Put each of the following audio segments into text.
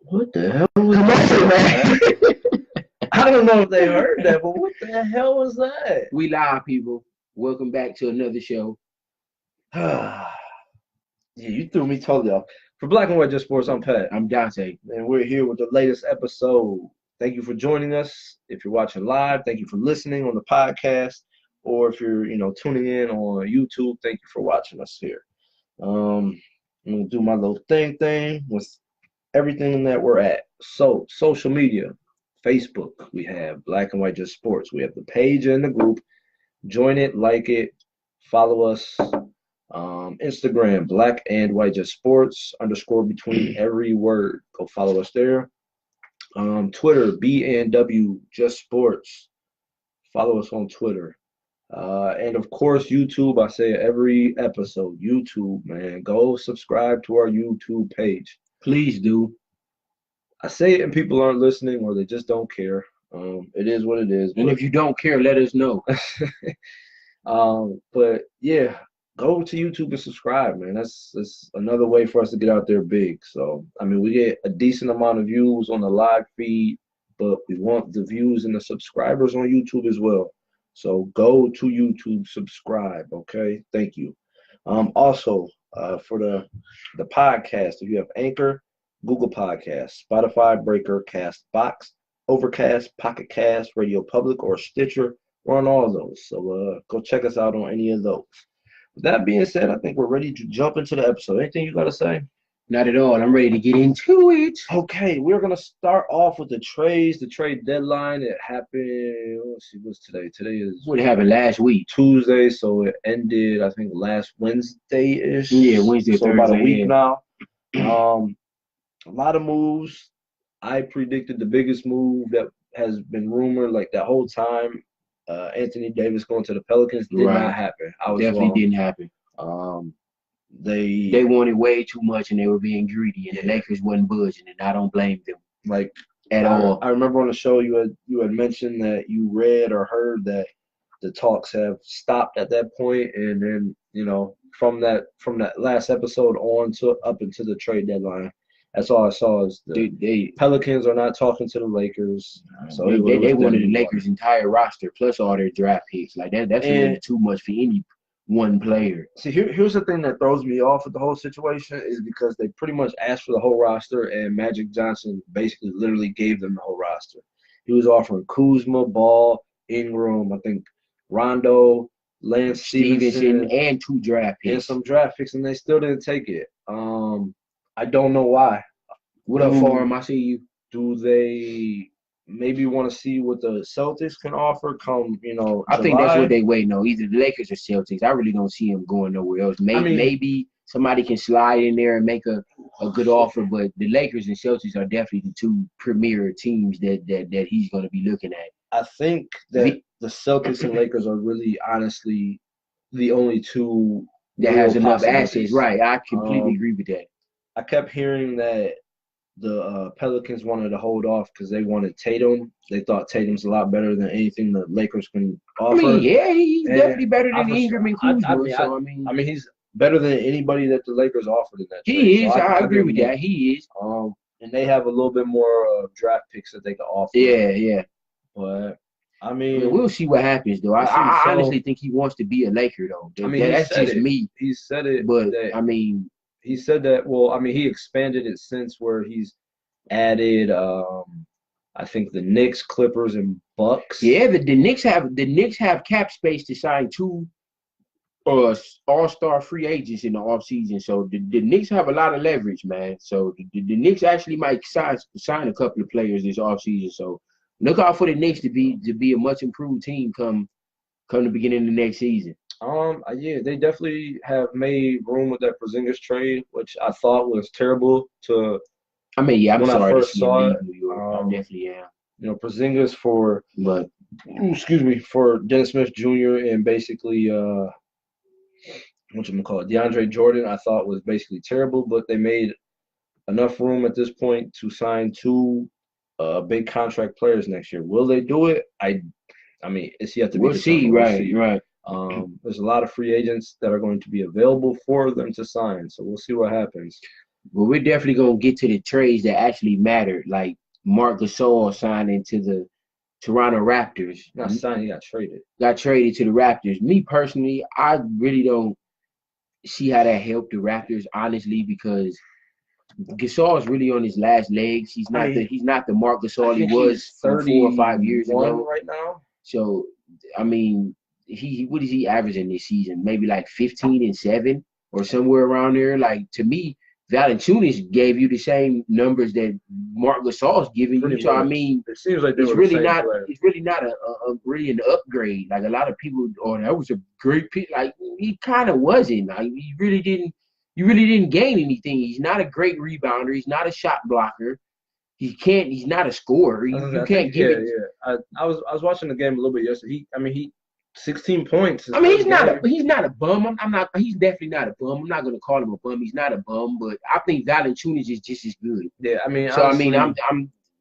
What the hell was Commercial, man. that? I don't know if they heard that, but what the hell was that? We live, people. Welcome back to another show. Yeah, you threw me totally off. For Black and White Just Sports, I'm Pat, I'm Dante. and we're here with the latest episode. Thank you for joining us. If you're watching live, thank you for listening on the podcast, or if you're tuning in on YouTube, thank you for watching us here. I'm gonna do my little thing with everything that we're at. So, social media, Facebook, we have Black and White Just Sports. We have the page and the group. Join it, like it, follow us. Instagram, Black and White Just Sports, underscore between every word. Go follow us there. Twitter, BNW Just Sports. Follow us on Twitter. And of course, YouTube. I say every episode, YouTube, man. Go subscribe to our YouTube page. Please do. I say it and people aren't listening or they just don't care. It is what it is. And if you don't care, let us know. But yeah, go to YouTube and subscribe, man. That's another way for us to get out there big. So I mean, we get a decent amount of views on the live feed, but we want the views and the subscribers on YouTube as well. So go to YouTube, subscribe. Okay, thank you. Also, for the podcast, if you have Anchor, Google Podcasts, Spotify, Breaker, Castbox, Overcast, Pocket Cast, Radio Public, or Stitcher, we're on all of those. So go check us out on any of those. With that being said, I think we're ready to jump into the episode. Anything you got to say? Not at all. I'm ready to get into it. Okay, we're gonna start off with the trades. The trade deadline. It happened. Let's see, what's today? Today is What happened last week? Tuesday, so it ended, I think, last Wednesday-ish. Yeah, Wednesday, so about a Thursday, week yeah. now. A lot of moves. I predicted the biggest move that has been rumored like that whole time. Anthony Davis going to the Pelicans did Right. not happen. I was Definitely wrong. didn't happen. Um, They wanted way too much and they were being greedy, and the Yeah. Lakers wasn't budging, and I don't blame them like at all. I remember on the show you had mentioned that you read or heard that the talks have stopped at that point, and then from that last episode on to up into the trade deadline, that's all I saw is the They Pelicans are not talking to the Lakers, so they, it they, was they dead wanted in the the water. Lakers' entire roster plus all their draft picks. Like that's a And little too much for any one player. see, here's the thing that throws me off with the whole situation is because they pretty much asked for the whole roster, and Magic Johnson basically literally gave them the whole roster. He was offering Kuzma, Ball, Ingram, I think Rondo, Lance Stevenson Stevenson, and two draft and picks. some draft picks, and they still didn't take it. I don't know why. What up, Do Farm? I see you. do they maybe want to see what the Celtics can offer come I think that's what July? they waiting on. Either the Lakers or Celtics. I really don't see them going nowhere else. I Maybe mean, maybe somebody can slide in there and make a good offer, but the Lakers and Celtics are definitely the two premier teams that he's going to be looking at. I think that the Celtics and Lakers are really honestly the only two That real has enough assets, possibilities. right? I completely Um, agree with that. I kept hearing that the Pelicans wanted to hold off because they wanted Tatum. They thought Tatum's a lot better than anything the Lakers can I mean, offer. yeah, he's And definitely better I than for sure, Ingram and I Kuzma. mean, So I mean, I mean, he's better than anybody that the Lakers offered in that trade. he So is. I I agree give with him that. that. He is. And they have a little bit more draft picks that they can offer. Yeah, yeah. But I I mean, mean, we'll see what happens, though. we'll see. I So honestly think he wants to be a Laker, though. I mean, he That's said just it. me. He said it But that I mean, he said that. Well, I mean, he expanded it since where he's added. I think the Knicks, Clippers, and Bucks. yeah, the Knicks have cap space to sign two all-star free agents in the offseason. So the Knicks have a lot of leverage, man. So the Knicks actually might sign a couple of players this offseason. So look out for the Knicks to be a much improved team come the beginning of the next season. Yeah, they definitely have made room with that Porzingis trade, which I thought was terrible to I mean, yeah, I'm when I sorry to first see him saw it. leave New York. I definitely am. Porzingis for But excuse me for Dennis Smith Jr. and basically whatchamacallit, DeAndre Jordan, I thought was basically terrible, but they made enough room at this point to sign two big contract players next year. Will they do it? I mean, it's yet to be we'll see, determined. We'll right, see. right. There's a lot of free agents that are going to be available for them to sign, so we'll see what happens. But we're definitely gonna get to the trades that actually mattered, like Marc Gasol signing to the Toronto Raptors. Not signed, he got traded. Got traded to the Raptors. Me personally, I really don't see how that helped the Raptors, honestly, because Gasol is really on his last legs. He's not the Marc Gasol he was from 4 or 5 years ago. Right now. So I mean, he what is he averaging this season? Maybe like 15 and 7 or somewhere around there. Like, to me, Valanciunas gave you the same numbers that Marc Gasol's giving you. So I mean, it seems like it's really not a really an upgrade. Like, a lot of people, oh, that was a great pick. Like, he kind of wasn't. Like, you really didn't gain anything. He's not a great rebounder. He's not a shot blocker. He's not a scorer. You can't give it. Yeah. I was watching the game a little bit yesterday. He 16 points. I mean, he's not a bum. He's definitely not a bum. I'm not gonna call him a bum. He's not a bum, but I think Valanciunas is just as good. Yeah, I mean, so honestly,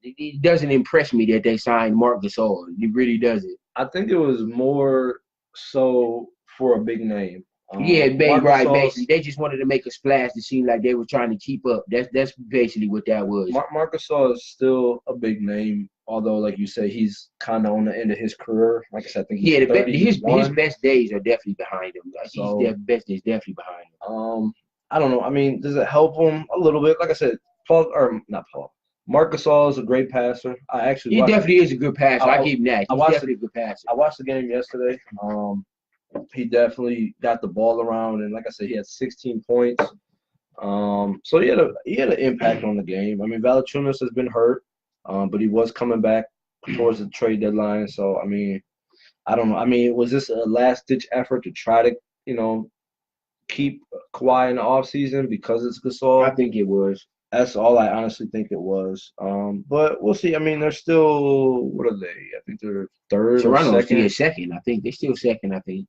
it doesn't impress me that they signed Marc Gasol. It really doesn't. I think it was more so for a big name. Right. Basically, they just wanted to make a splash to seem like they were trying to keep up. That's basically what that was. Marc Gasol is still a big name, although, like you say, he's kind of on the end of his career. Like I said, I think he's his best days are definitely behind him. Like, his best days definitely behind him. I don't know. I mean, does it help him a little bit? Like I said, Marc Gasol is a great passer. He definitely is a good passer. I give him that. He's definitely a good passer. I watched the game yesterday. He definitely got the ball around, and like I said, he had 16 points. So he had an impact on the game. I mean, Valanciunas has been hurt, but he was coming back towards the trade deadline. So I mean, I don't know. I mean, was this a last-ditch effort to try to, keep Kawhi in the offseason because it's Gasol? I think it was. That's all I honestly think it was. But we'll see. I mean, they're still, what are they? I think they're third. Toronto's still second. I think they're still second. I think.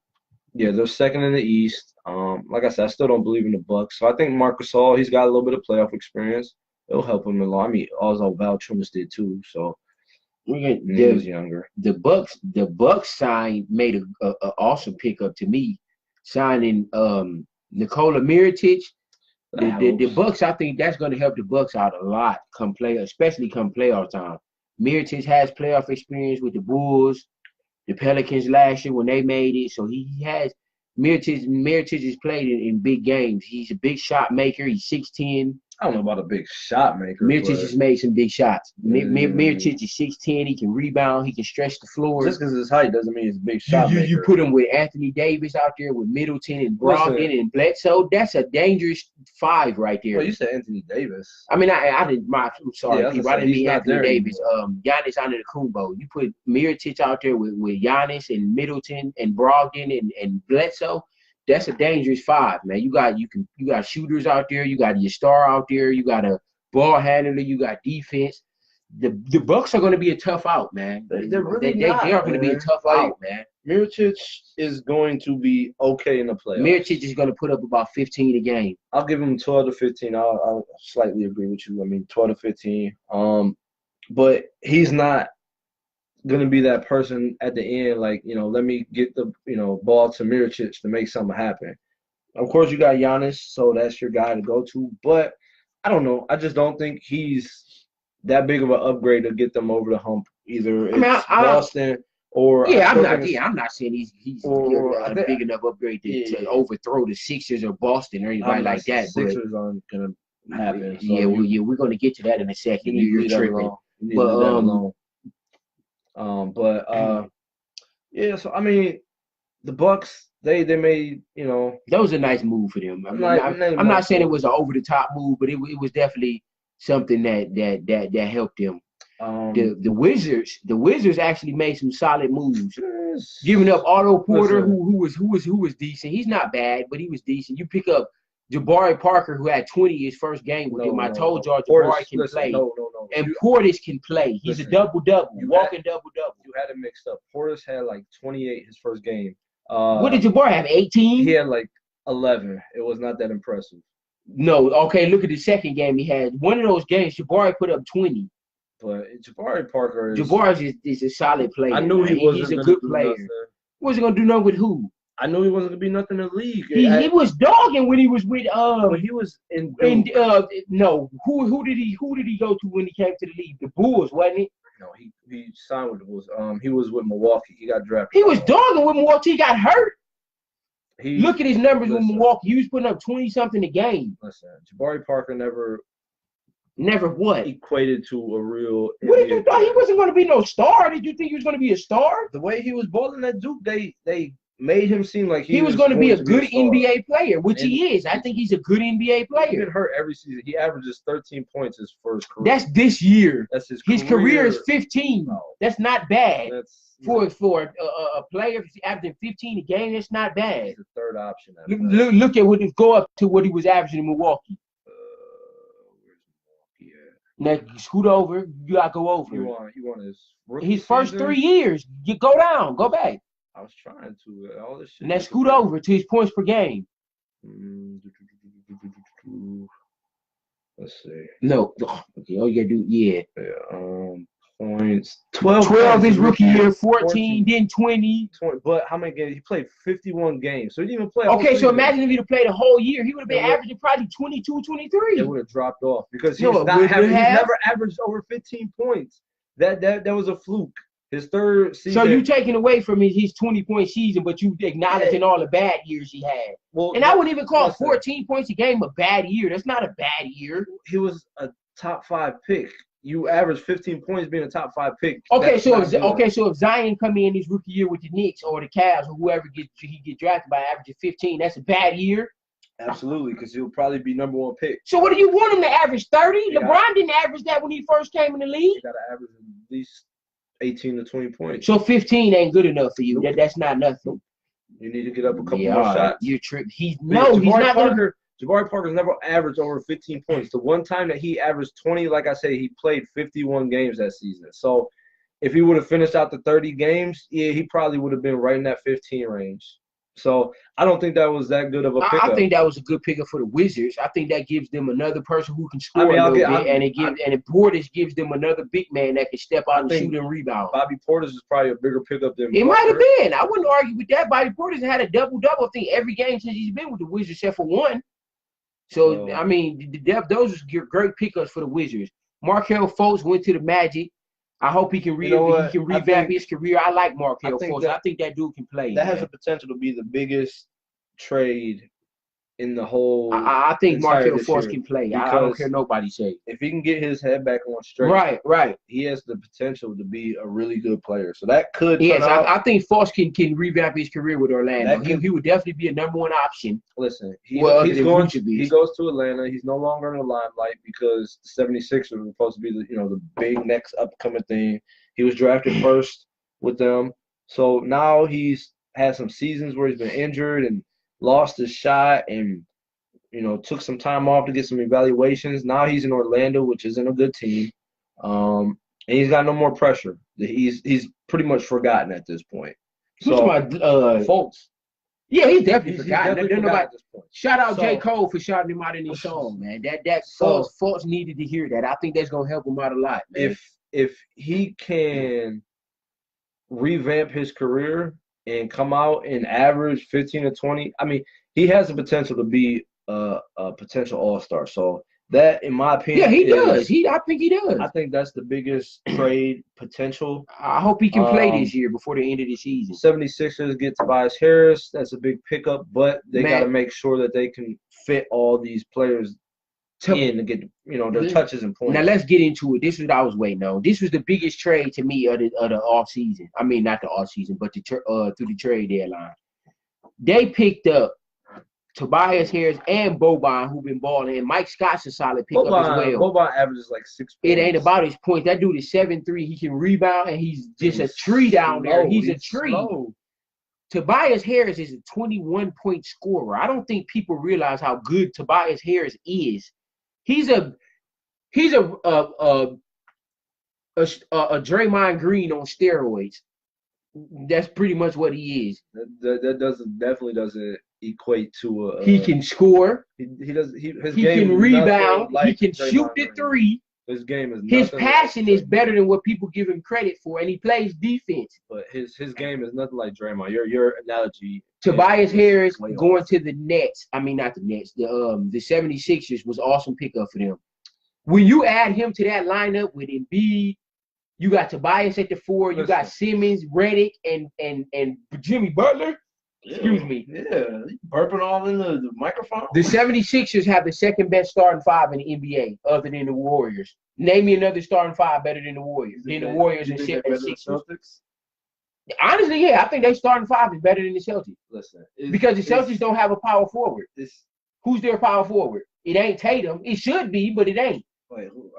Yeah, they're second in the East. Like I said, I still don't believe in the Bucks. So I think Marc Gasol, he's got a little bit of playoff experience. It'll help him along. I mean, also Valanciunas did too. So he was younger. The Bucks made a awesome pickup to me, signing Nikola Mirotic. The Bucks, I think that's going to help the Bucks out a lot especially come playoff time. Mirotic has playoff experience with the Bulls, the Pelicans last year when they made it. So he has Mirotic has played in big games. He's a big shot maker. He's 6'10". I don't know about a big shot maker. Mirotic has made some big shots. Mirotic is 6'10". He can rebound. He can stretch the floor. Just because his height doesn't mean he's a big shot maker. You put him with Anthony Davis out there, with Middleton and Brogdon and Bledsoe. That's a dangerous 5 right there. Well, you said Anthony Davis. I mean, I didn't. I'm sorry, people. I didn't mean Anthony Davis. Giannis Antetokounmpo. You put Mirotic out there with Giannis and Middleton and Brogdon and Bledsoe. That's a dangerous 5, man. You got shooters out there. You got your star out there. You got a ball handler. You got defense. The Bucks are going to be a tough out, man. They are going to be a tough out, man. Mirotic is going to be okay in the playoffs. Mirotic is going to put up about 15 a game. I'll give him 12 to 15. I'll slightly agree with you. I mean, 12 to 15. But he's not going to be that person at the end, like, let me get the, ball to Mirotic to make something happen. Of course, you got Giannis, so that's your guy to go to. But I don't know. I just don't think he's that big of an upgrade to get them over the hump. Either Boston or I'm not saying he's a big enough upgrade to overthrow the Sixers or Boston or anybody like that. Sixers aren't gonna happen. So we're gonna get to that in a second. You're tripping. So I mean, the Bucks, they made, that was a nice move for them. I'm not saying it was an over the top move, but it was definitely something that helped them. The Wizards actually made some solid moves, giving up Otto Porter, who was decent. He's not bad, but he was decent. You pick up Jabari Parker, who had 20 his first game with him. I told y'all Jabari can play. And Portis can play. He's a double-double, walking double-double. You had it mixed up. Portis had like 28 his first game. What did Jabari have, 18? He had like 11. It was not that impressive. No, okay, look at the second game he had. One of those games, Jabari put up 20. But Jabari Parker is a solid player. I knew he's a good player. What's he going to do now with who? I knew he wasn't gonna be nothing in the league. He was dogging when he was with When he was in Duke. No, who did he go to when he came to the league? The Bulls, wasn't it? No, he signed with the Bulls. He was with Milwaukee. He got drafted. He was dogging with Milwaukee. He got hurt. Look at his numbers with Milwaukee. He was putting up 20-something a game. Listen, Jabari Parker never what? Equated to a real. What did you thought he wasn't going to be no star? Did you think he was going to be a star? The way he was balling at Duke, they made him seem like he was going to be a good NBA player, which he is. I think he's a good NBA player. He been hurt every season. He averages 13 points his first career. That's this year. That's his career is 15. No. That's not bad. For a player averaging 15 a game. That's not bad. He's the third option. Look at what he go up to what he was averaging in Milwaukee. Now scoot over. You gotta go over. You want his first season? 3 years. You go down. Go back. I was trying to all this shit. Now scoot over to his points per game. Let's see. No. Okay. All you gotta do. Yeah. Points. 12 his rookie year. 14. Then 20. But how many games? He played 51 games. So he didn't even play. Okay. So imagine if he'd have played a whole year. He would have been averaging probably 22, 23. It would have dropped off because he's never averaged over 15 points. That was a fluke. His third season. So you taking away from his 20-point season, but you acknowledging all the bad years he had. Well, and I wouldn't even call 14 points a game a bad year. That's not a bad year. He was a top 5 pick. You average 15 points being a top 5 pick. Okay, so if Zion come in his rookie year with the Knicks or the Cavs or whoever he get drafted by averaging 15, that's a bad year. Absolutely, because he'll probably be number 1 pick. So what do you want him to average? 30? LeBron didn't average that when he first came in the league. He got to average at least 18 to 20 points. So 15 ain't good enough for you. That's not nothing. You need to get up a couple more shots. You're tripping. He's not going Jabari Parker's never averaged over 15 points. The one time that he averaged 20, like I said, he played 51 games that season. So if he would have finished out the 30 games, yeah, he probably would have been right in that 15 range. So I don't think that was that good of a pickup. I think that was a good pickup for the Wizards. I think that gives them another person who can score a little bit, and Portis gives them another big man that can step out and shoot and rebound. Bobby Portis is probably a bigger pickup than it might have been. I wouldn't argue with that. Bobby Portis had a double-double, I think, every game since he's been with the Wizards except for one. So, I mean, those are great pickups for the Wizards. Markelle Fultz went to the Magic. I hope he can revamp his career. I like Markelle Fultz. I think that dude can play. That has the potential to be the biggest trade in the whole. I think Markelle Fultz can play. I don't care nobody say. If he can get his head back on straight, right, he has the potential to be a really good player. So that could. Yes, I think Fultz can revamp his career with Orlando. He would definitely be a number 1 option. Listen, he goes to Atlanta. He's no longer in the limelight because the 76ers were supposed to be the big next upcoming thing. He was drafted first with them, so now he's had some seasons where he's been injured and lost his shot and took some time off to get some evaluations. Now he's in Orlando, which isn't a good team, and he's got no more pressure. He's pretty much forgotten at this point. Fultz. Yeah, he's definitely forgotten. At this point. Shout out J. Cole for shouting him out in his song, man. Fultz needed to hear that. I think that's gonna help him out a lot, man. If he can revamp his career and come out and average 15 to 20, I mean, he has the potential to be a potential all-star. So that, in my opinion, he does. I think he does. I think that's the biggest trade potential. I hope he can play this year before the end of the season. 76ers get Tobias Harris. That's a big pickup, but they got to make sure that they can fit all these players in to get their touches and points. Now let's get into it. This is what I was waiting on. This was the biggest trade to me of the off season. I mean, not the off season, but through the trade deadline. They picked up Tobias Harris and Boban, who've been balling, and Mike Scott's a solid pickup as well. Boban averages like 6 points. It ain't about his points. That dude is 7'3". He can rebound, and he's just a tree down there. He's a tree. Slow. Tobias Harris is a 21-point scorer. I don't think people realize how good Tobias Harris is. He's a Draymond Green on steroids. That's pretty much what he is. That definitely doesn't equate to he can score. He can rebound. He can shoot the 3. His game is His nothing passing like is better than what people give him credit for, and he plays defense. But his game is nothing like Draymond. Your analogy. Tobias Harris way going off. to the Nets. I mean, not the Nets. The 76ers was awesome pickup for them. When you add him to that lineup with Embiid, you got Tobias at the 4, you got Simmons, Redick, and Jimmy Butler. Excuse me. Yeah, burping all in the microphone. The 76ers have the second best starting 5 in the NBA, other than the Warriors. Name me another starting 5 better than the Warriors. And Celtics. Honestly, yeah, I think they starting 5 is better than the Celtics. Listen, because the Celtics don't have a power forward. Who's their power forward? It ain't Tatum. It should be, but it ain't.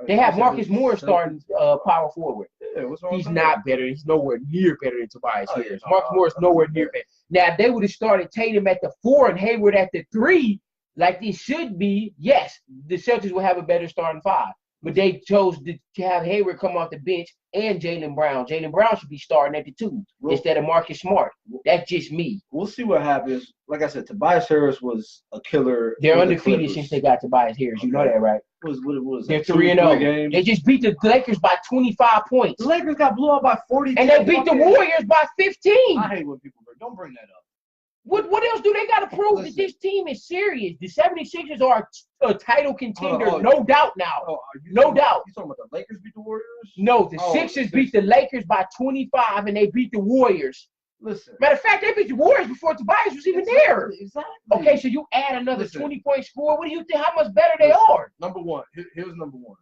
They have Marcus Morris starting power forward. Yeah, what's wrong He's not better. He's nowhere near better than Tobias Harris. Marcus Morris nowhere near better. Now, if they would have started Tatum at the 4 and Hayward at the 3, like it should be, yes, the Celtics will have a better starting 5. But they chose to have Hayward come off the bench and Jaylen Brown. Jaylen Brown should be starting at the 2 instead of Marcus Smart. That's just me. We'll see what happens. Like I said, Tobias Harris was a killer. They're undefeated since they got Tobias Harris. You know that, right? What was They're 3-0. They just beat the Lakers by 25 points. The Lakers got blew out by 40. And they beat the Warriors by 15. I hate when people don't bring that up. What else do they got to prove that this team is serious? The 76ers are a title contender, no doubt now. No doubt. You talking about the Lakers beat the Warriors? No, the Sixers beat the Lakers by 25, and they beat the Warriors. Listen. Matter of fact, they beat the Warriors before Tobias was even there. Exactly. Okay, so you add another 20-point score. What do you think? How much better they are? Number one. Here's number one.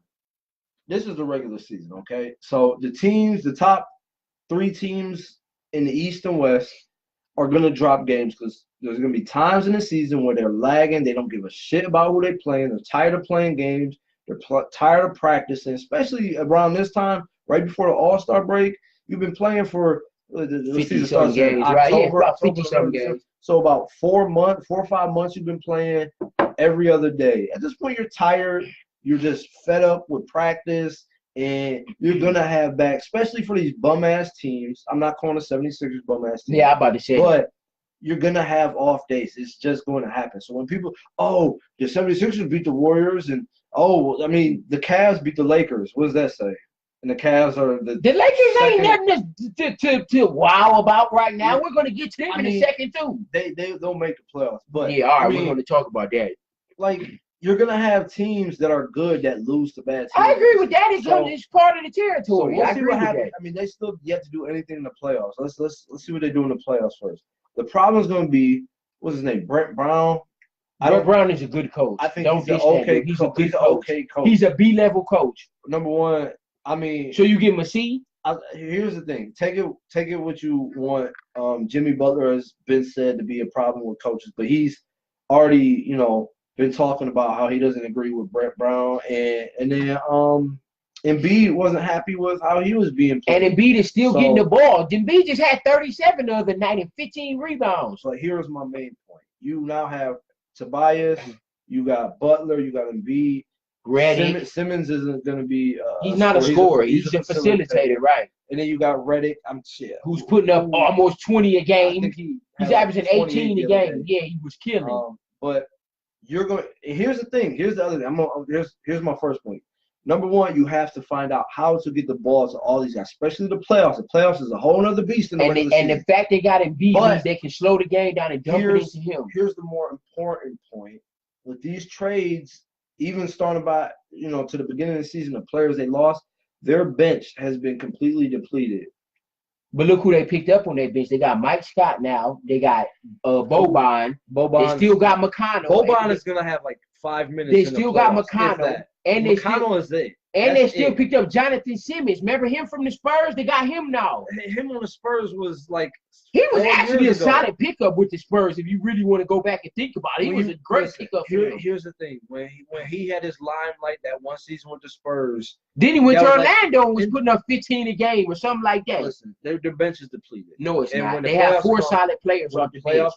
This is the regular season, okay? So the top 3 teams in the East and West are going to drop games because there's going to be times in the season where they're lagging. They don't give a shit about who they're playing. They're tired of playing games. They're tired of practicing, especially around this time, right before the All-Star break. You've been playing for the season starts in October, right? Yeah, about 50-some games. So about 4 or 5 months you've been playing every other day. At this point, you're tired. You're just fed up with practice. And you're going to have back, especially for these bum-ass teams. I'm not calling the 76ers bum-ass teams. Yeah, I'm about to say. But you're going to have off days. It's just going to happen. So when people, the 76ers beat the Warriors, and, the Cavs beat the Lakers. What does that say? And the Cavs are the Lakers ain't nothing to wow about right now. We're going to get to them in a second, too. They'll make the playoffs. But yeah, all right, we're going to talk about that. You're going to have teams that are good that lose to bad teams. I agree with that. It's part of the territory. So we'll I see agree what with happens. that. They still yet to do anything in the playoffs. Let's see what they do in the playoffs first. The problem is going to be, what's his name, Brett Brown? Brett Brown is a good coach. I think he's an okay coach. He's a good coach. He's a B-level coach. Number one, So you give him a C? Here's the thing. Take it what you want. Jimmy Butler has been said to be a problem with coaches, but he's already, been talking about how he doesn't agree with Brett Brown, and then Embiid wasn't happy with how he was being played. And Embiid is still getting the ball. Embiid just had 37 the other night and 15 rebounds. So here's my main point. You now have Tobias, you got Butler, you got Embiid. Simmons isn't going to be he's not a scorer. He's a facilitator, right? And then you got Redick. Who's putting up almost 20 a game. He's averaging 18 a game. Yeah, he was killing. But you're going. Here's the thing. Here's the other thing. Here's my first point. Number one, you have to find out how to get the ball to all these guys, especially the playoffs. The playoffs is a whole other beast in the regular season. And the fact they got Embiid means they can slow the game down and dump it into him. Here's the more important point. With these trades, even starting by, to the beginning of the season, the players they lost, their bench has been completely depleted. But look who they picked up on that bench. They got Mike Scott now. They got Boban. They still got McConnell. Boban is going to have 5 minutes. They still got McConnell. And McConnell is it. And they still picked up Jonathan Simmons. Remember him from the Spurs? They got him now. Him on the Spurs was he was actually a solid pickup with the Spurs if you really want to go back and think about it. He was a great pickup. Here's the thing. When he had his limelight that one season with the Spurs. Then he went to Orlando and was putting up 15 a game or something like that. Listen, their bench is depleted. No, it's not. They have 4 solid players on the bench.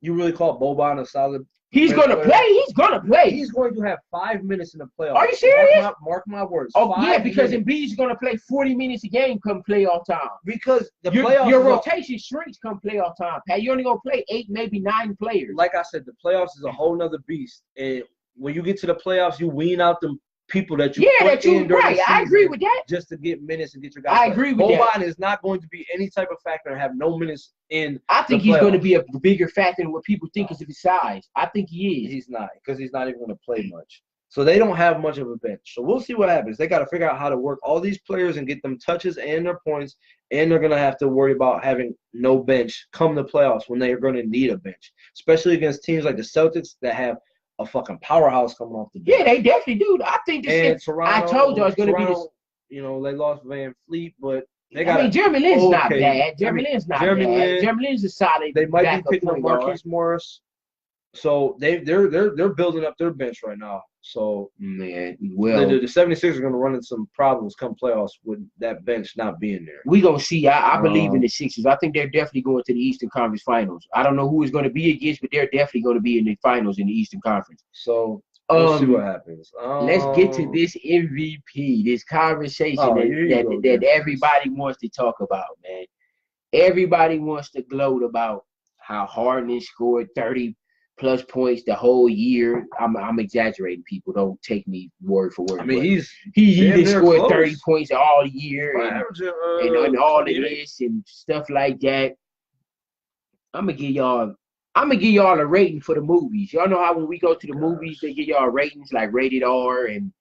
You really call Boban a solid? He's going to play. He's going to play. He's going to have 5 minutes in the playoffs. Are you serious? Mark my words. Oh, yeah, because Embiid's going to play 40 minutes a game come playoff time. Because playoffs. Your rotation shrinks come playoff time, Pat. You're only going to play 8, maybe 9 players. Like I said, the playoffs is a whole nother beast. And when you get to the playoffs, you wean out them people that you Yeah, put that you in during right. the I agree season with that. just to get minutes and get your guys. I agree with that. Boban is not going to be any type of factor and have no minutes in. I think the he's going to playoffs. be a bigger factor than what people think is of his size. I think he is. He's not, because he's not even going to play much. So they don't have much of a bench. So we'll see what happens. They got to figure out how to work all these players and get them touches and their points, and they're going to have to worry about having no bench come the playoffs when they're going to need a bench, especially against teams like the Celtics that have a fucking powerhouse coming off the bench. Yeah, they definitely do. I think this is. I told you it's going to be this. You know, they lost Van Fleet, but they got. I mean, Jeremy Lin's not bad. Jeremy Lin's not bad. Jeremy Lin's a solid. They might be picking up Marquise Morris. So they're building up their bench right now. So man, well, the 76ers are going to run into some problems come playoffs with that bench not being there. We gonna see. I believe in the Sixers. I think they're definitely going to the Eastern Conference Finals. I don't know who is going to be against, but they're definitely going to be in the finals in the Eastern Conference. So we'll see what happens. Let's get to this MVP, this conversation that everybody wants to talk about, man. Everybody wants to gloat about how Harden scored 30+ points the whole year. I'm exaggerating, people. Don't take me word for word. I mean, he scored close. 30 points all year and all of 28. this and stuff like that. I'm gonna give y'all a rating for the movies. Y'all know how when we go to the movies, they give y'all ratings like rated R and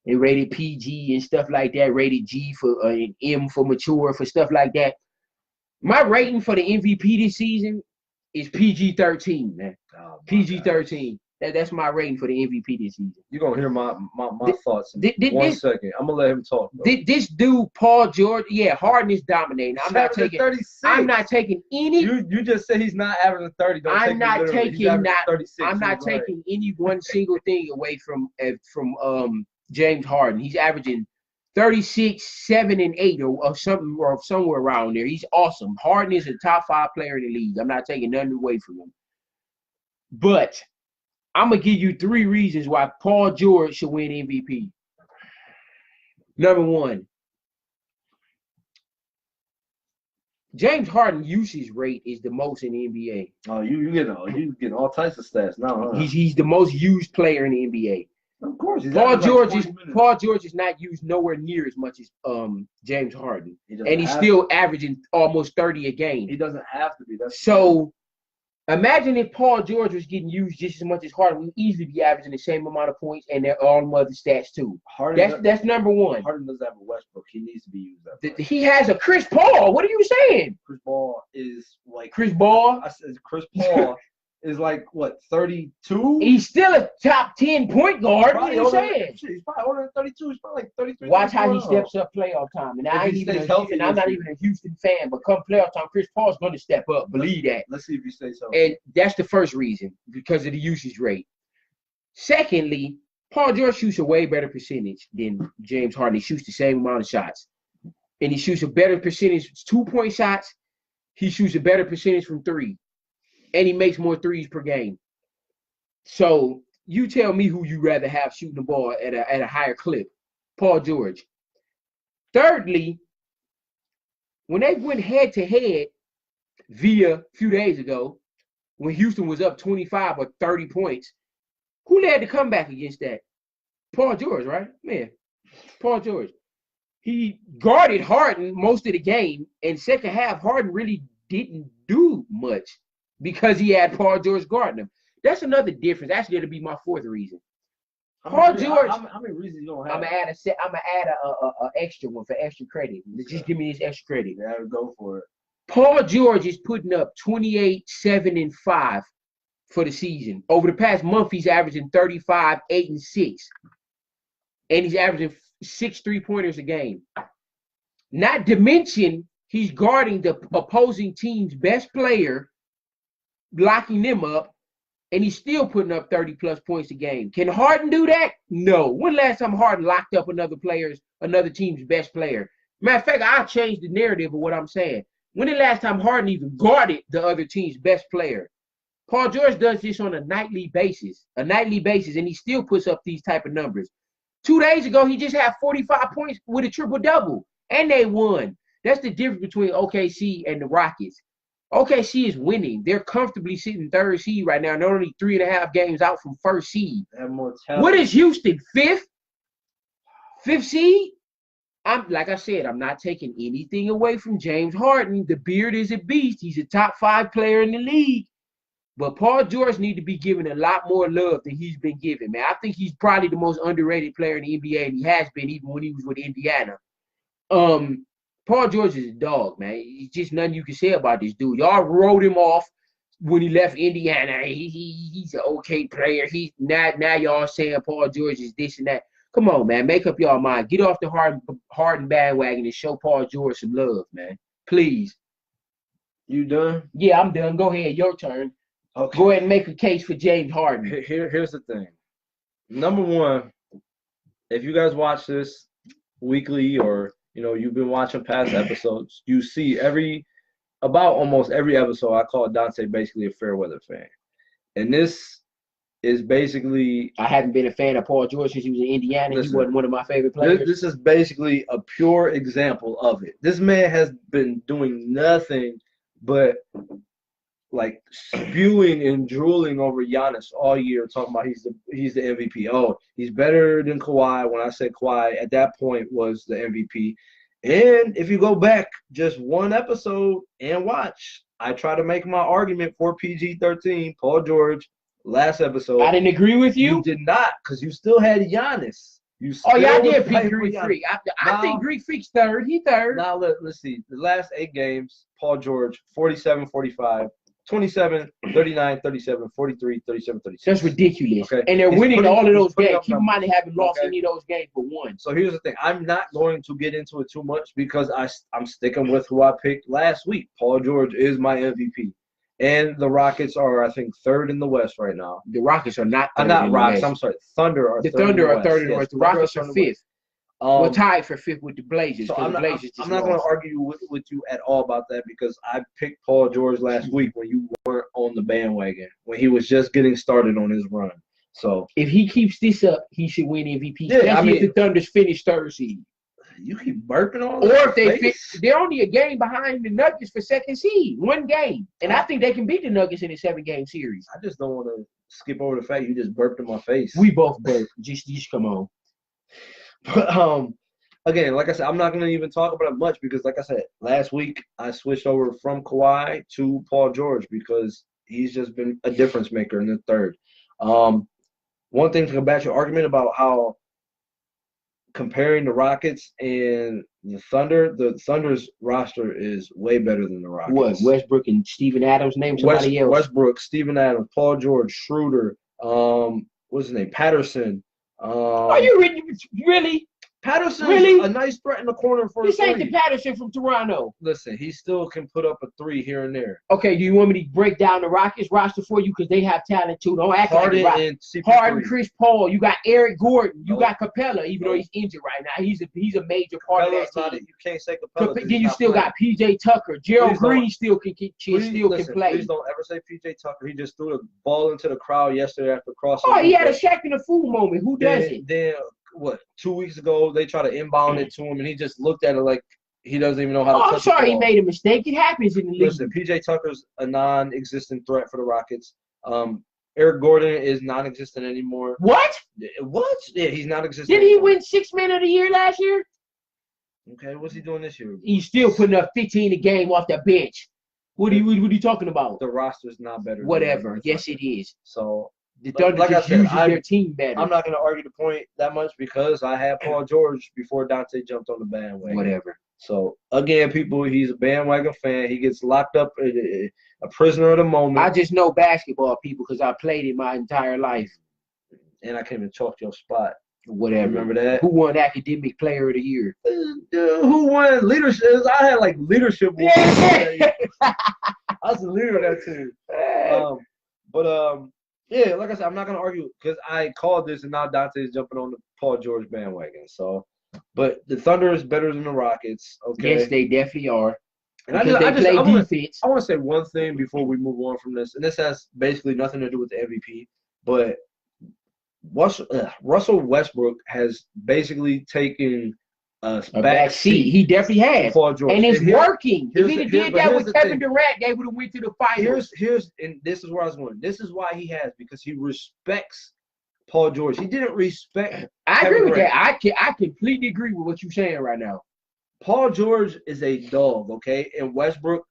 rated PG and stuff like that, rated G for and M for mature, for stuff like that. My rating for the MVP this season is PG-13, man. Oh, PG-13. That's my rating for the MVP this season. You're going to hear my thoughts in 1 second. I'm going to let him talk, though. This dude, Paul George, Harden is dominating. I'm not taking 36. I'm not taking any. You just said he's not averaging 30. I'm not taking any one single thing away from James Harden. He's averaging 36, 7, and 8 or something, or somewhere around there. He's awesome. Harden is a top 5 player in the league. I'm not taking nothing away from him. But I'm going to give you 3 reasons why Paul George should win MVP. Number 1, James Harden usage rate is the most in the NBA. Oh, you getting all types of stats now, huh? He's the most used player in the NBA. Of course. Paul George is not used nowhere near as much as James Harden. And he's still averaging almost 30 a game. He doesn't have to be. So imagine if Paul George was getting used just as much as Harden, we'd easily be averaging the same amount of points and all them other stats too. That's number 1. Harden doesn't have a Westbrook. He needs to be used. He has a Chris Paul. What are you saying? Chris Paul is like Chris Paul. I said Chris Paul is like what, 32? He's still a top 10 point guard. What are you saying? He's probably older than 32. He's probably like 33. Watch how he steps up playoff time. And I'm not even a Houston fan, but come playoff time, Chris Paul's going to step up. Believe that. Let's see if he stays so. And that's the first reason, because of the usage rate. Secondly, Paul George shoots a way better percentage than James Harden. He shoots the same amount of shots. And he shoots a better percentage, 2-point shots. He shoots a better percentage from 3. And he makes more threes per game. So you tell me who you rather have shooting the ball at a higher clip. Paul George. Thirdly, when they went head-to-head via a few days ago, when Houston was up 25 or 30 points, who led the comeback against that? Paul George, right? Man, Paul George. He guarded Harden most of the game, and second half, Harden really didn't do much, because he had Paul George guarding him. That's another difference. Actually, it'll be my 4th reason. Paul George. How many reasons you gonna have? I'm gonna add a extra one for extra credit. Just give me this extra credit. Yeah, go for it. Paul George is putting up 28, 7, and 5 for the season. Over the past month, he's averaging 35, 8, and 6, and he's averaging 6 3-pointers a game. Not to mention, he's guarding the opposing team's best player, locking them up, and he's still putting up 30+ points a game. Can Harden do that? No. When last time Harden locked up another team's best player? Matter of fact, I'll change the narrative of what I'm saying. When the last time Harden even guarded the other team's best player? Paul George does this on a nightly basis, and he still puts up these type of numbers. 2 days ago, he just had 45 points with a triple-double, and they won. That's the difference between OKC and the Rockets. OKC is winning. They're comfortably sitting 3rd seed right now. They're only 3.5 games out from 1st seed. They have more talent. What is Houston, 5th? Fifth seed. Like I said, I'm not taking anything away from James Harden. The beard is a beast. He's a top 5 player in the league. But Paul George needs to be given a lot more love than he's been given, man. I think he's probably the most underrated player in the NBA, and he has been even when he was with Indiana. Paul George is a dog, man. It's just nothing you can say about this dude. Y'all wrote him off when he left Indiana. He's an okay player. He's now y'all saying Paul George is this and that. Come on, man. Make up y'all mind. Get off the Harden bandwagon and show Paul George some love, man. Please. You done? Yeah, I'm done. Go ahead. Your turn. Okay. Go ahead and make a case for James Harden. Here's the thing. Number one, if you guys watch this weekly or you've been watching past episodes, you see almost every episode I call Dante basically a fair weather fan. And this is basically I haven't been a fan of Paul George since he was in Indiana. He wasn't one of my favorite players. This is basically a pure example of it. This man has been doing nothing but like spewing and drooling over Giannis all year, talking about he's the MVP. Oh, he's better than Kawhi. When I said Kawhi at that point was the MVP. And if you go back just one episode and watch, I try to make my argument for PG-13, Paul George, last episode. I didn't agree with you. You did not, because you still had Giannis. I did pick Greek Freak. I think Greek Freak's third. He third. Now, let's see. The last 8 games, Paul George, 47, 45. 27, 39, 37, 43, 37, 36. That's ridiculous. Okay. And they're winning all of those games. Keep in mind they haven't lost any of those games but one. So here's the thing. I'm not going to get into it too much because I'm sticking with who I picked last week. Paul George is my MVP. And the Rockets are, I think, third in the West right now. The Rockets are not third not in Rockets. the West. I'm sorry. Thunder are the third Thunder in the are third in the West. The Rockets are fifth. We're tied for fifth with the Blazers. So I'm not going to argue with you at all about that because I picked Paul George last week when you weren't on the bandwagon, when he was just getting started on his run. So if he keeps this up, he should win MVP. Yeah, if the Thunder's finish third seed. You keep burping all Or if they're only a game behind the Nuggets for second seed, one game. And I think they can beat the Nuggets in a 7-game series. I just don't want to skip over the fact you just burped in my face. We both burped. Just come on. But again, like I said, I'm not going to even talk about it much because, like I said, last week I switched over from Kawhi to Paul George because he's just been a difference maker in the third. One thing to combat your argument about how comparing the Rockets and the Thunder's roster is way better than the Rockets. What, Westbrook and Steven Adams? Name somebody else. Westbrook, Steven Adams, Paul George, Schroeder, what's his name, Patterson. Are you really? Patterson really? A nice threat in the corner for this a 3. ain't the Patterson from Toronto. Listen, he still can put up a 3 here and there. Okay, do you want me to break down the Rockets roster for you because they have talent too? Don't act Harden like and Harden, Chris Paul. You got Eric Gordon. You got Capella, even though he's injured right now. He's a major part of that team. You can't say Capella. Then you still got PJ Tucker. Gerald Green still can play. Please don't ever say PJ Tucker. He just threw the ball into the crowd yesterday after crossing. Oh, he had a Shaq in a Fool moment. Who doesn't? Then 2 weeks ago they tried to inbound it to him and he just looked at it like he doesn't even know how to touch I'm sorry he made a mistake. It happens in the league. Listen, PJ Tucker's a non-existent threat for the Rockets. Eric Gordon is non-existent anymore. What? Yeah, he's non-existent. Did he win 6th Man of the Year last year? Okay, what's he doing this year? He's still putting up 15 a game off the bench. What are you talking about? The roster's not better. Whatever. Yes, it is. So the Thunder just uses their team better. I'm not going to argue the point that much because I had Paul George before Dante jumped on the bandwagon. Whatever. So, again, people, he's a bandwagon fan. He gets locked up, a prisoner of the moment. I just know basketball, people, because I played it my entire life. And I came and chalked your spot. Whatever. Remember that? Who won Academic Player of the Year? Who won leadership? I had, leadership. I was the leader of that team. Yeah, like I said, I'm not going to argue because I called this and now Dante is jumping on the Paul George bandwagon. So, but the Thunder is better than the Rockets. Okay. Yes, they definitely are. And I want to say one thing before we move on from this, and this has basically nothing to do with the MVP, but Russell Westbrook has basically taken a back seat. He definitely has. Paul George. And it's working. If he'd did that with Kevin Durant, they would have went to the finals. And this is where I was going. This is why he has, because he respects Paul George. He didn't respect. I Kevin agree with Durant. that. I completely agree with what you're saying right now. Paul George is a dog, okay? And Westbrook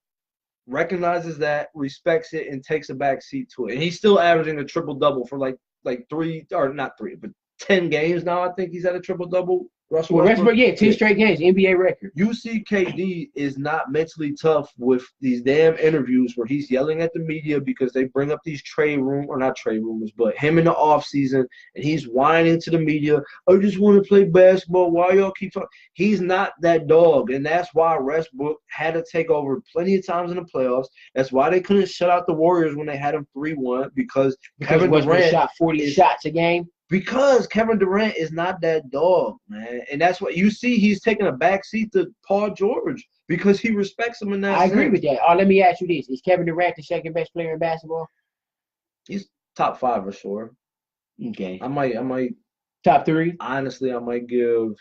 recognizes that, respects it, and takes a back seat to it. And he's still averaging a triple-double for like 3, or not 3, but 10 games now. I think he's at a triple-double. Russell Westbrook, yeah, 10 straight games, NBA record. You see KD is not mentally tough with these damn interviews where he's yelling at the media because they bring up these not trade rumors, but him in the offseason, and he's whining to the media, I just want to play basketball. Why y'all keep talking? He's not that dog, and that's why Westbrook had to take over plenty of times in the playoffs. That's why they couldn't shut out the Warriors when they had them 3-1 because Kevin Westbrook Durant shot 40 shots a game. Because Kevin Durant is not that dog, man. And that's what you see. He's taking a backseat to Paul George because he respects him in that sense. I agree with that. Let me ask you this. Is Kevin Durant the second best player in basketball? He's top 5 for sure. Okay. I might top 3? Honestly, I might give.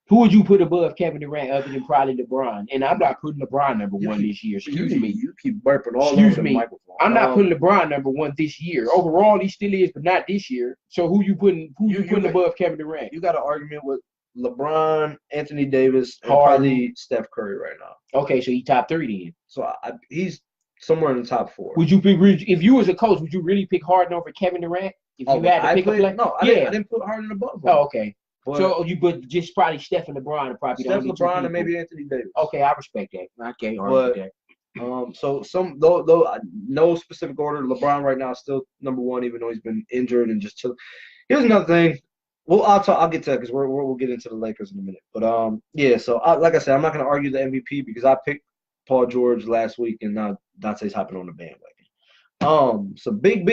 Who would you put above Kevin Durant other than probably LeBron? And I'm not putting LeBron number 1 this year. Excuse me. You keep burping all Excuse over me. the microphone. I'm not putting LeBron number 1 this year. Overall, he still is, but not this year. So who you putting above Kevin Durant? You got an argument with LeBron, Anthony Davis, and probably Steph Curry right now. Okay, so he's top 3 then. So he's somewhere in the top 4. Would you pick, if you was a coach, would you really pick Harden over Kevin Durant? If you had to pick a player? No, I didn't put Harden above him. Oh, okay. But so you put just probably Steph and LeBron and probably Steph, LeBron, and maybe Anthony Davis. Okay, I respect that. I can't argue with that. So though no specific order. LeBron right now is still number 1, even though he's been injured and just chill. Here's another thing. Well, I'll get to that because we'll get into the Lakers in a minute. But yeah. So like I said, I'm not going to argue the MVP because I picked Paul George last week and now Dante's hopping on the bandwagon. So big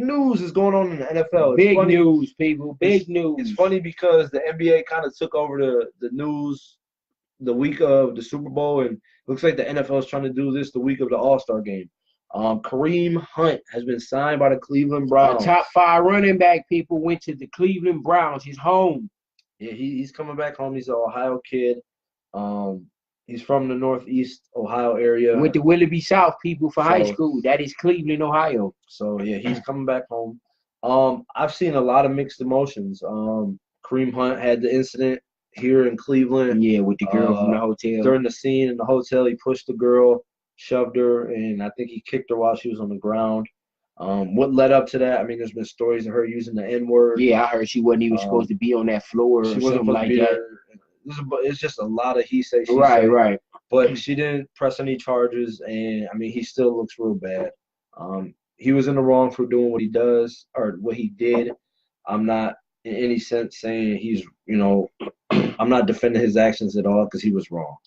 news is going on in the NFL. Big news, people. Big news. It's funny because the NBA kind of took over the news the week of the Super Bowl, and looks like the NFL is trying to do this the week of the All-Star game. Kareem Hunt has been signed by the Cleveland Browns. The top 5 running back, people, went to the Cleveland Browns, his home. Yeah, he's coming back home. He's an Ohio kid. He's from the Northeast Ohio area. Went to Willoughby South, people, for high school. That is Cleveland, Ohio. So, yeah, he's coming back home. I've seen a lot of mixed emotions. Kareem Hunt had the incident here in Cleveland. Yeah, with the girl from the hotel. During the scene in the hotel, he pushed the girl, shoved her, and I think he kicked her while she was on the ground. What led up to that? I mean, there's been stories of her using the N-word. Yeah, I heard she wasn't even supposed to be on that floor or something like that. It's just a lot of he say, she say. Right. Right. But she didn't press any charges, and I mean, he still looks real bad. He was in the wrong for doing what he does or what he did. I'm not in any sense saying he's, I'm not defending his actions at all because he was wrong.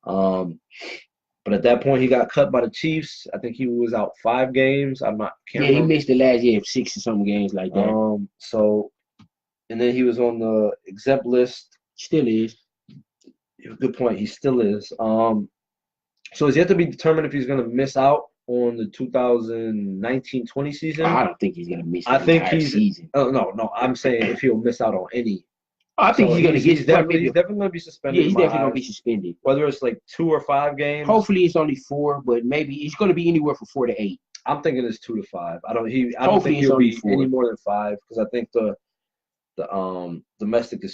But at that point, he got cut by the Chiefs. I think he was out 5 games. He missed the last 6 or some games like that. And then he was on the exempt list. Still is. Good point. He still is. So it's yet to be determined if he's going to miss out on the 2019-20 season. I don't think he's going to miss the entire season. No. I'm saying if he'll miss out on any. I think he's going to get definitely going to be suspended. Yeah, he's definitely going to be suspended. Whether it's like 2 or 5 games. Hopefully it's only 4, but maybe it's going to be anywhere from 4 to 8. I'm thinking it's 2 to 5. I don't think he'll be 4. Any more than 5 because I think the domestic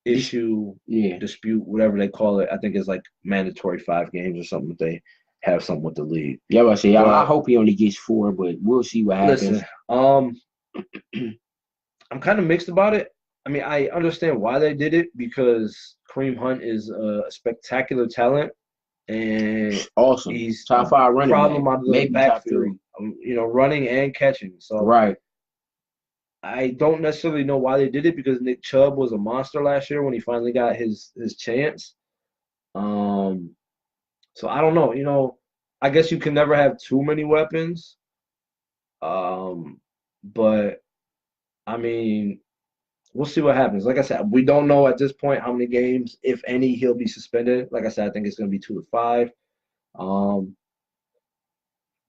issue, dispute, whatever they call it, I think is like mandatory 5 games or something that they have something with the league. Yeah, I hope he only gets 4, but we'll see what happens. Listen, I'm kind of mixed about it. I mean, I understand why they did it because Kareem Hunt is a spectacular talent and awesome. He's top 5 running problem out of the maybe backfield, running and catching. So right. I don't necessarily know why they did it because Nick Chubb was a monster last year when he finally got his chance. So I don't know. I guess you can never have too many weapons. But I mean, we'll see what happens. Like I said, we don't know at this point how many games, if any, he'll be suspended. Like I said, I think it's going to be 2 to 5.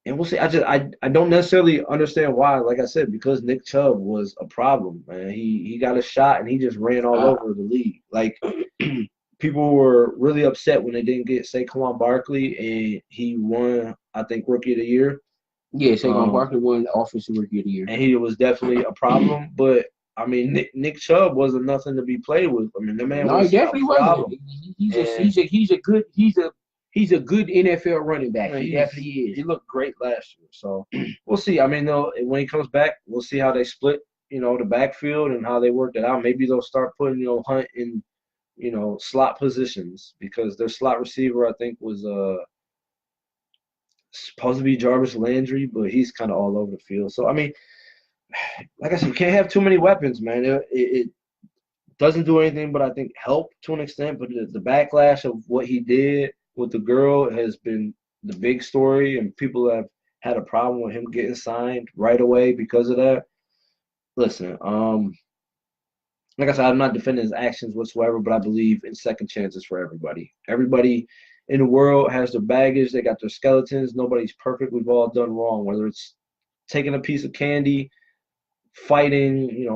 And we'll see. I don't necessarily understand why. Like I said, because Nick Chubb was a problem, man. He got a shot and he just ran all over the league. Like people were really upset when they didn't get Saquon Barkley and he won, I think, Rookie of the Year. Yeah, Saquon Barkley won Offensive Rookie of the Year, and he was definitely a problem. But I mean, Nick Chubb wasn't nothing to be played with. I mean, the man no, he was a definitely problem. wasn't. He's a good NFL running back. I mean, He definitely is. He looked great last year, so we'll see. I mean, though, when he comes back, we'll see how they split, the backfield and how they work that out. Maybe they'll start putting, Hunt in, slot positions because their slot receiver, I think, was supposed to be Jarvis Landry, but he's kind of all over the field. So I mean, like I said, you can't have too many weapons, man. It doesn't do anything but I think help to an extent. But the backlash of what he did with the girl has been the big story, and people have had a problem with him getting signed right away because of that. Listen, like I said, I'm not defending his actions whatsoever, but I believe in second chances for everybody. Everybody in the world has their baggage. They got their skeletons. Nobody's perfect. We've all done wrong, whether it's taking a piece of candy, fighting,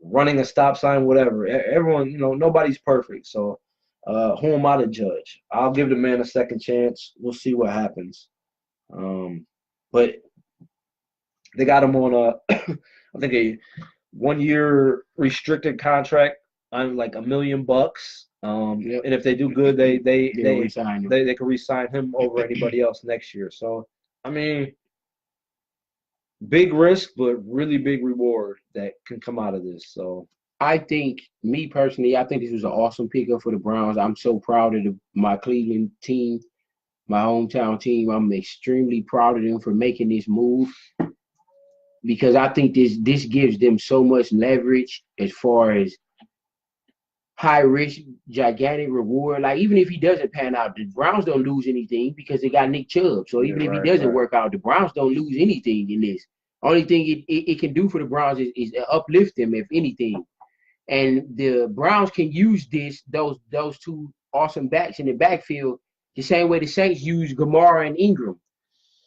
running a stop sign, whatever. Everyone, nobody's perfect. So who am I to judge? I'll give the man a second chance. We'll see what happens. But they got him on I think a 1-year restricted contract on like $1 million. And if they do good, they can re-sign him over anybody else next year. So I mean, big risk, but really big reward that can come out of this. So I think, me personally, I think this was an awesome pickup for the Browns. I'm so proud of my Cleveland team, my hometown team. I'm extremely proud of them for making this move because I think this gives them so much leverage as far as high risk, gigantic reward. Like, even if he doesn't pan out, the Browns don't lose anything because they got Nick Chubb. So even if he doesn't work out, the Browns don't lose anything in this. Only thing it can do for the Browns is uplift them, if anything. And the Browns can use those two awesome backs in the backfield the same way the Saints use Gamara and Ingram.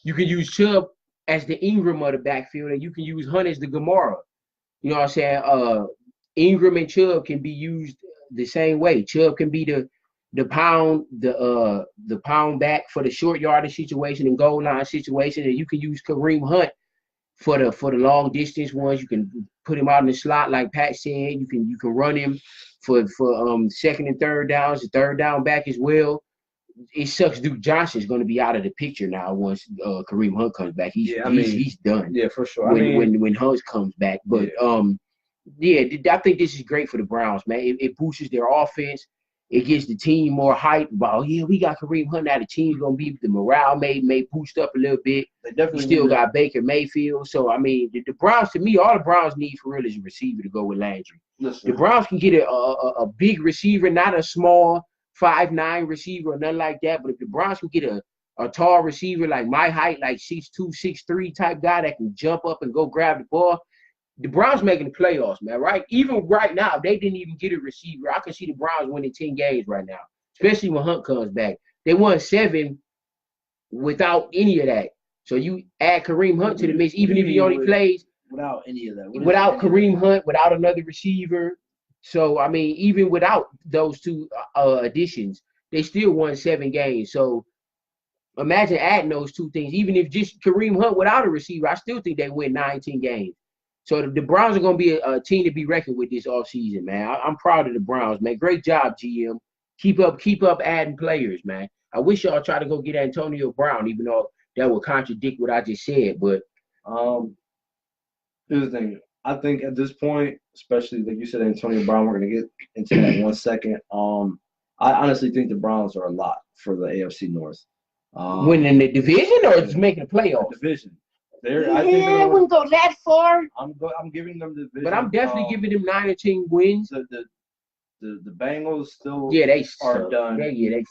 You can use Chubb as the Ingram of the backfield, and you can use Hunt as the Gamara. You know what I'm saying? Ingram and Chubb can be used the same way. Chubb can be the pound back for the short yardage situation and goal line situation, and you can use Kareem Hunt for the long distance ones. You can put him out in the slot like Pat said. You can run him for second and third downs, the third down back as well. It sucks Duke Johnson's going to be out of the picture now once Kareem Hunt comes back. He's done. Yeah, for sure. When Hunt comes back, but I think this is great for the Browns, man. It boosts their offense. It gives the team more hype about, we got Kareem Hunt now. The team's going to be, the morale may boost up a little bit. They definitely still got Baker Mayfield. So, I mean, the Browns, to me, all the Browns need for real is a receiver to go with Landry. Listen, the Browns can get a big receiver, not a small 5'9" receiver or nothing like that. But if the Browns can get a tall receiver like my height, like 6'2", 6'3" type guy that can jump up and go grab the ball, the Browns making the playoffs, man, right? Even right now, if they didn't even get a receiver, I can see the Browns winning 10 games right now, especially when Hunt comes back. They won 7 without any of that. So you add Kareem Hunt to the mix, even if he only plays without any of that. Without Kareem Hunt, without another receiver. So, I mean, even without those two additions, they still won 7 games. So imagine adding those two things. Even if just Kareem Hunt without a receiver, I still think they win 19 games. So the Browns are going to be a team to be reckoned with this offseason, man. I'm proud of the Browns, man. Great job, GM. Keep up adding players, man. I wish y'all try to go get Antonio Brown, even though that would contradict what I just said. But here's the thing. I think at this point, especially like you said, Antonio Brown, we're going to get into that in 1 second. I honestly think the Browns are a lot for the AFC North. Winning the division or just making the playoffs? Division. I wouldn't go that far. I'm giving them the division. But I'm definitely giving them 9 or 10 wins. The Bengals still they are done. They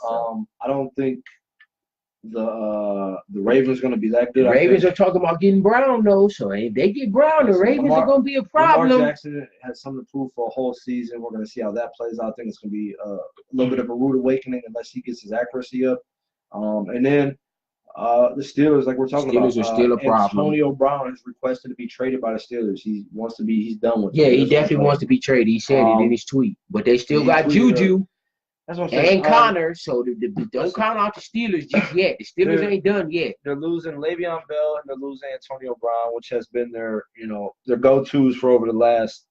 I don't think the Ravens are going to be that good. The Ravens are talking about getting Brown though, so if they get Brown, the Ravens are going to be a problem. Lamar Jackson has something to prove for a whole season. We're going to see how that plays out. I think it's going to be a little bit of a rude awakening unless he gets his accuracy up. And then the Steelers, like we're talking about, are still a problem. Antonio Brown has requested to be traded by the Steelers. He's done with it. Yeah, he definitely wants to be traded. He said it in his tweet. But they still got Juju. That's what I'm saying. And Connor, so don't count out the Steelers just yet. The Steelers ain't done yet. They're losing Le'Veon Bell and they're losing Antonio Brown, which has been their go-tos for over the last,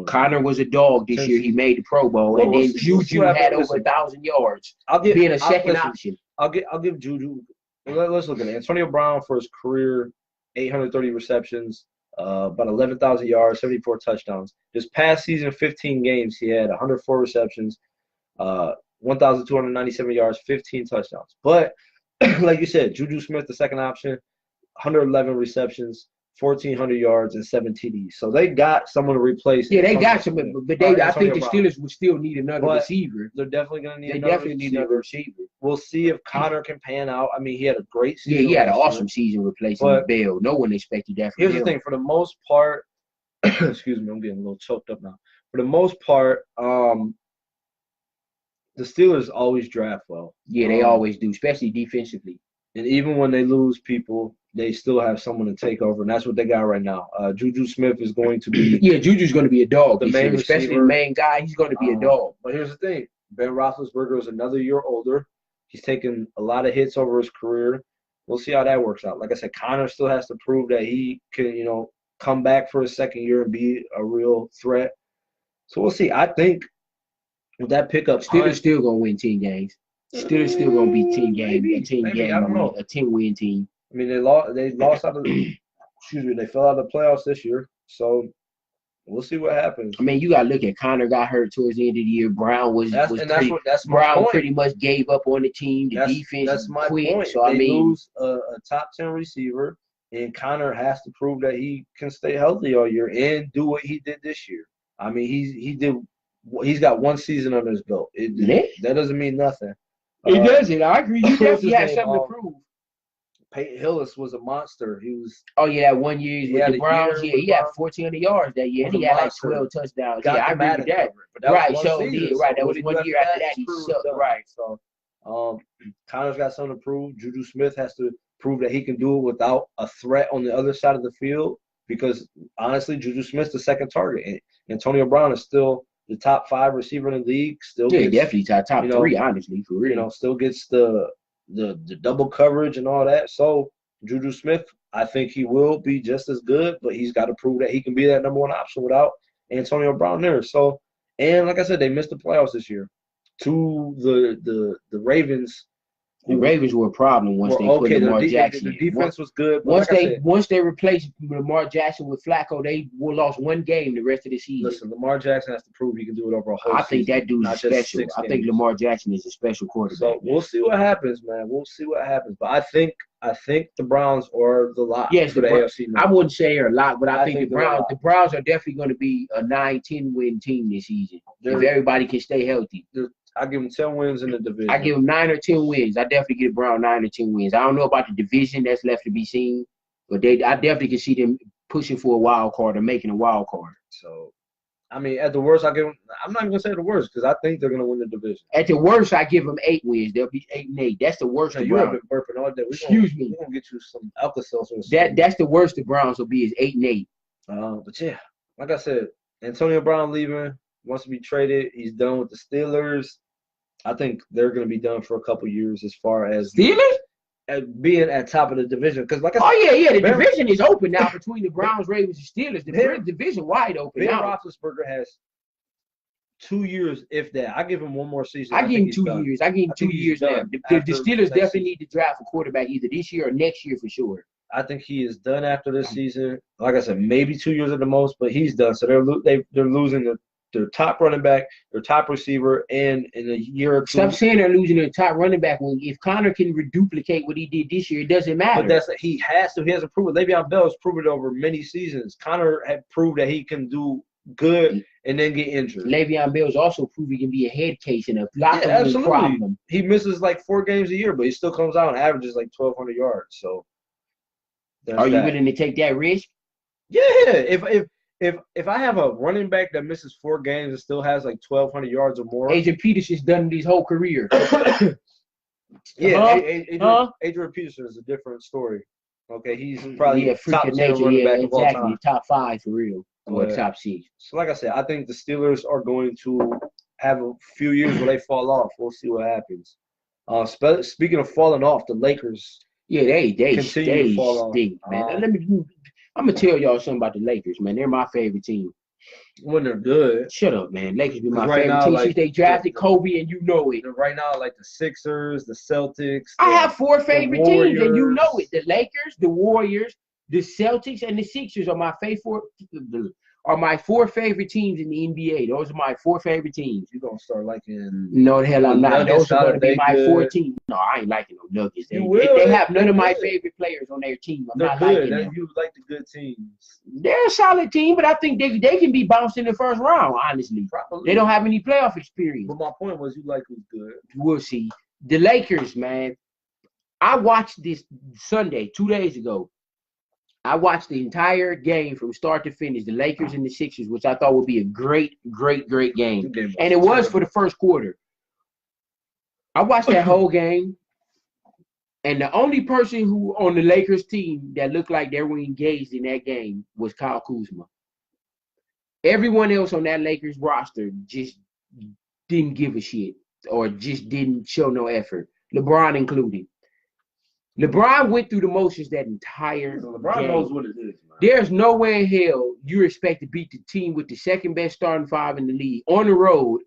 Connor was a dog this year. He made the Pro Bowl, and then Juju had over 1,000 yards, being a second option. I'll give Juju. Let's look at it. Antonio Brown for his career, 830 receptions, about 11,000 yards, 74 touchdowns. This past season, 15 games, he had 104 receptions, 1,297 yards, 15 touchdowns. But like you said, Juju Smith, the second option, 111 receptions, 1,400 yards, and 7 TDs. So they got someone to replace. Yeah, they got someone, but I think the Steelers would still need another receiver. They're definitely going to need another receiver. We'll see if Connor can pan out. I mean, he had a great season. Yeah, he had an awesome season replacing Bell. No one expected that from him. Here's the thing. For the most part, excuse me, I'm getting a little choked up now. For the most part, the Steelers always draft well. Yeah, they always do, especially defensively. And even when they lose people, they still have someone to take over, and that's what they got right now. Juju Smith is going to be Juju's going to be a dog. The main receiver, especially the main guy. He's going to be a dog. But here's the thing: Ben Roethlisberger is another year older. He's taken a lot of hits over his career. We'll see how that works out. Like I said, Connor still has to prove that he can, come back for his second year and be a real threat. So we'll see. I think with that pickup, Steelers still going to win 10 games. Steelers still going to be 10 games, a 10-win team. I mean, they lost out of they fell out of the playoffs this year. So we'll see what happens. I mean, you got to look at Connor got hurt towards the end of the year. Brown pretty much gave up on the team. The defense that's my quit. Point. So they lose a top 10 receiver, and Connor has to prove that he can stay healthy all year and do what he did this year. I mean, he's got one season under his belt. That doesn't mean nothing. It doesn't. I agree. You definitely have something to prove. Peyton Hillis was a monster. He was. Oh yeah, 1 year with the Browns. Yeah, he had 1,400 yards that year. He had like 12 touchdowns. Yeah, I agree with that. Right, so did. Right, that was 1 year after that. He sucked. Right. So, Connor's got something to prove. Juju Smith has to prove that he can do it without a threat on the other side of the field. Because honestly, Juju Smith's the second target, and Antonio Brown is still the top 5 receiver in the league. Still, definitely top 3. Honestly, for real. Still gets the double coverage and all that. So Juju Smith, I think he will be just as good, but he's got to prove that he can be that number 1 option without Antonio Brown there. So, and like I said, they missed the playoffs this year. To the Ravens. The Ravens were a problem once they put Lamar Jackson. The defense was good. Once they replaced Lamar Jackson with Flacco, they lost 1 game the rest of the season. Listen, Lamar Jackson has to prove he can do it over a whole season. I think that dude's special. I think Lamar Jackson is a special quarterback. So we'll see what happens, man. We'll see what happens. But I think the Browns are the lock for the AFC. I wouldn't say they're a lock, but I think the Browns are definitely going to be a 9-10 win team this season if everybody can stay healthy. I give them 10 wins in the division. I give them 9 or 10 wins. I definitely give Brown 9 or 10 wins. I don't know about the division. That's left to be seen. But I definitely can see them pushing for a wild card or making a wild card. So, I mean, at the worst, I'm not even going to say the worst because I think they're going to win the division. At the worst, I give them 8 wins. They'll be 8-8. That's the worst. You have been burping all day. Excuse me. We're going to get you some Alka-Seltzer. That's the worst the Browns will be is 8-8. But yeah, like I said, Antonio Brown leaving, wants to be traded. He's done with the Steelers. I think they're going to be done for a couple years as far as being at top of the division. Because like I said, the division is open now between the Browns, Ravens, and Steelers. The division wide open Ben now. Roethlisberger has 2 years, if that. I give him 1 more season. I give him 2 years. I give him 2 years now. The Steelers definitely need to draft a quarterback either this year or next year for sure. I think he is done after this season. Like I said, maybe 2 years at the most, but he's done. So they're losing their top running back, their top receiver, and in a year or 2. Stop saying they're losing their top running back. When if Connor can duplicate what he did this year, it doesn't matter. But he has to. He hasn't proven it. Le'Veon Bell has proven it over many seasons. Connor had proved that he can do good and then get injured. Le'Veon Bell's also proved he can be a head case and a locker room problem. He misses like 4 games a year, but he still comes out and averages like 1,200 yards. So, are you willing to take that risk? Yeah. If I have a running back that misses 4 games and still has like 1,200 yards or more, Adrian Peterson's done his whole career. Adrian Peterson is a different story. Okay, he's probably top 10 running back of all time. Top 5 for real, or top 6. So like I said, I think the Steelers are going to have a few years where they fall off. We'll see what happens. Speaking of falling off, the Lakers Yeah, they continue to fall off. stink, man. I'm gonna tell y'all something about the Lakers, man. They're my favorite team. When they're good. Shut up, man. Lakers be my right favorite now, team like, since they drafted Kobe, and you know it. Right now, like the Sixers, the Celtics. I have 4 favorite teams, and you know Warriors. it. The Lakers, the Warriors, the Celtics, and the Sixers are my my 4 favorite teams in the NBA. Those are my 4 favorite teams. You're gonna start liking. No, the hell I'm not. Nuggets, Those are gonna be my good. 4 teams. No, I ain't liking no Nuggets. They have none of my good. favorite players on their team. I'm They're not good. liking them. You like the good teams. They're a solid team, but I think they can be bounced in the first round, honestly. Probably. They don't have any playoff experience. But my point was, you like who's good. We'll see. The Lakers, man. I watched this Sunday, 2 days ago. I watched the entire game from start to finish, the Lakers and the Sixers, which I thought would be a great game. And it was for the first quarter. I watched that whole game, and the only person who on the Lakers team that looked like they were engaged in that game was Kyle Kuzma. Everyone else on that Lakers roster just didn't give a shit or just didn't show no effort, LeBron included. LeBron went through the motions that entire LeBron game. knows what it is, man. There's no way in hell you expect to beat the team with the second best starting 5 in the league on the road,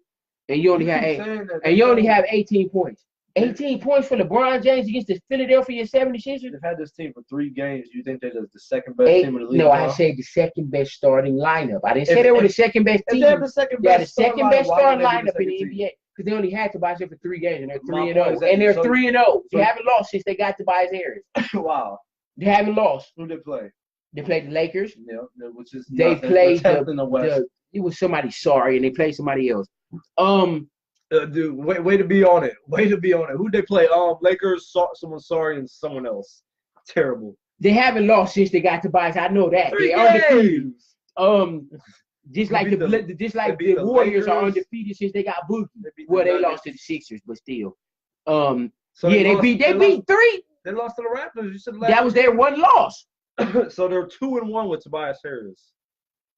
and you only have 18 points. 18 points for LeBron James against the Philadelphia 76ers. They've had this team for 3 games. You think they're the second best team in the league? No, now? I said the second best starting lineup. I didn't say they were the second best team. They have the second best starting lineup in the NBA. Because they only had Tobias Harris for 3 games, and they're 3-0. And they're 3-0. They haven't lost since they got Tobias Harris. Wow. They haven't lost. Who did they play? They played the Lakers. Yeah, which is they played in the West. It was somebody sorry, and they played somebody else. Dude, way to be on it. Way to be on it. Who'd they play? Lakers, someone sorry, and someone else. Terrible. They haven't lost since they got Tobias. I know that. 3 they games. undefeated. Just like the Warriors are undefeated since they got Boogie. They lost to the Sixers, but still. They beat 3. They lost to the Raptors. You said that was their one loss. So they're 2-1 with Tobias Harris,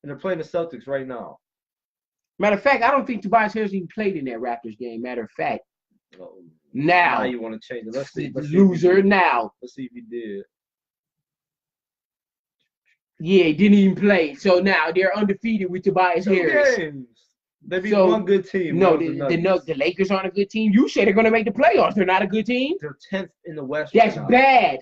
and they're playing the Celtics right now. Matter of fact, I don't think Tobias Harris even played in that Raptors game. Matter of fact, now you want to change it? Let's see. Loser now. Let's see if he did. Yeah, he didn't even play. So now they're undefeated with Tobias Harris. Games. They beat one good team. No, the Lakers aren't a good team. You said they're going to make the playoffs. They're not a good team. They're 10th in the West. That's bad.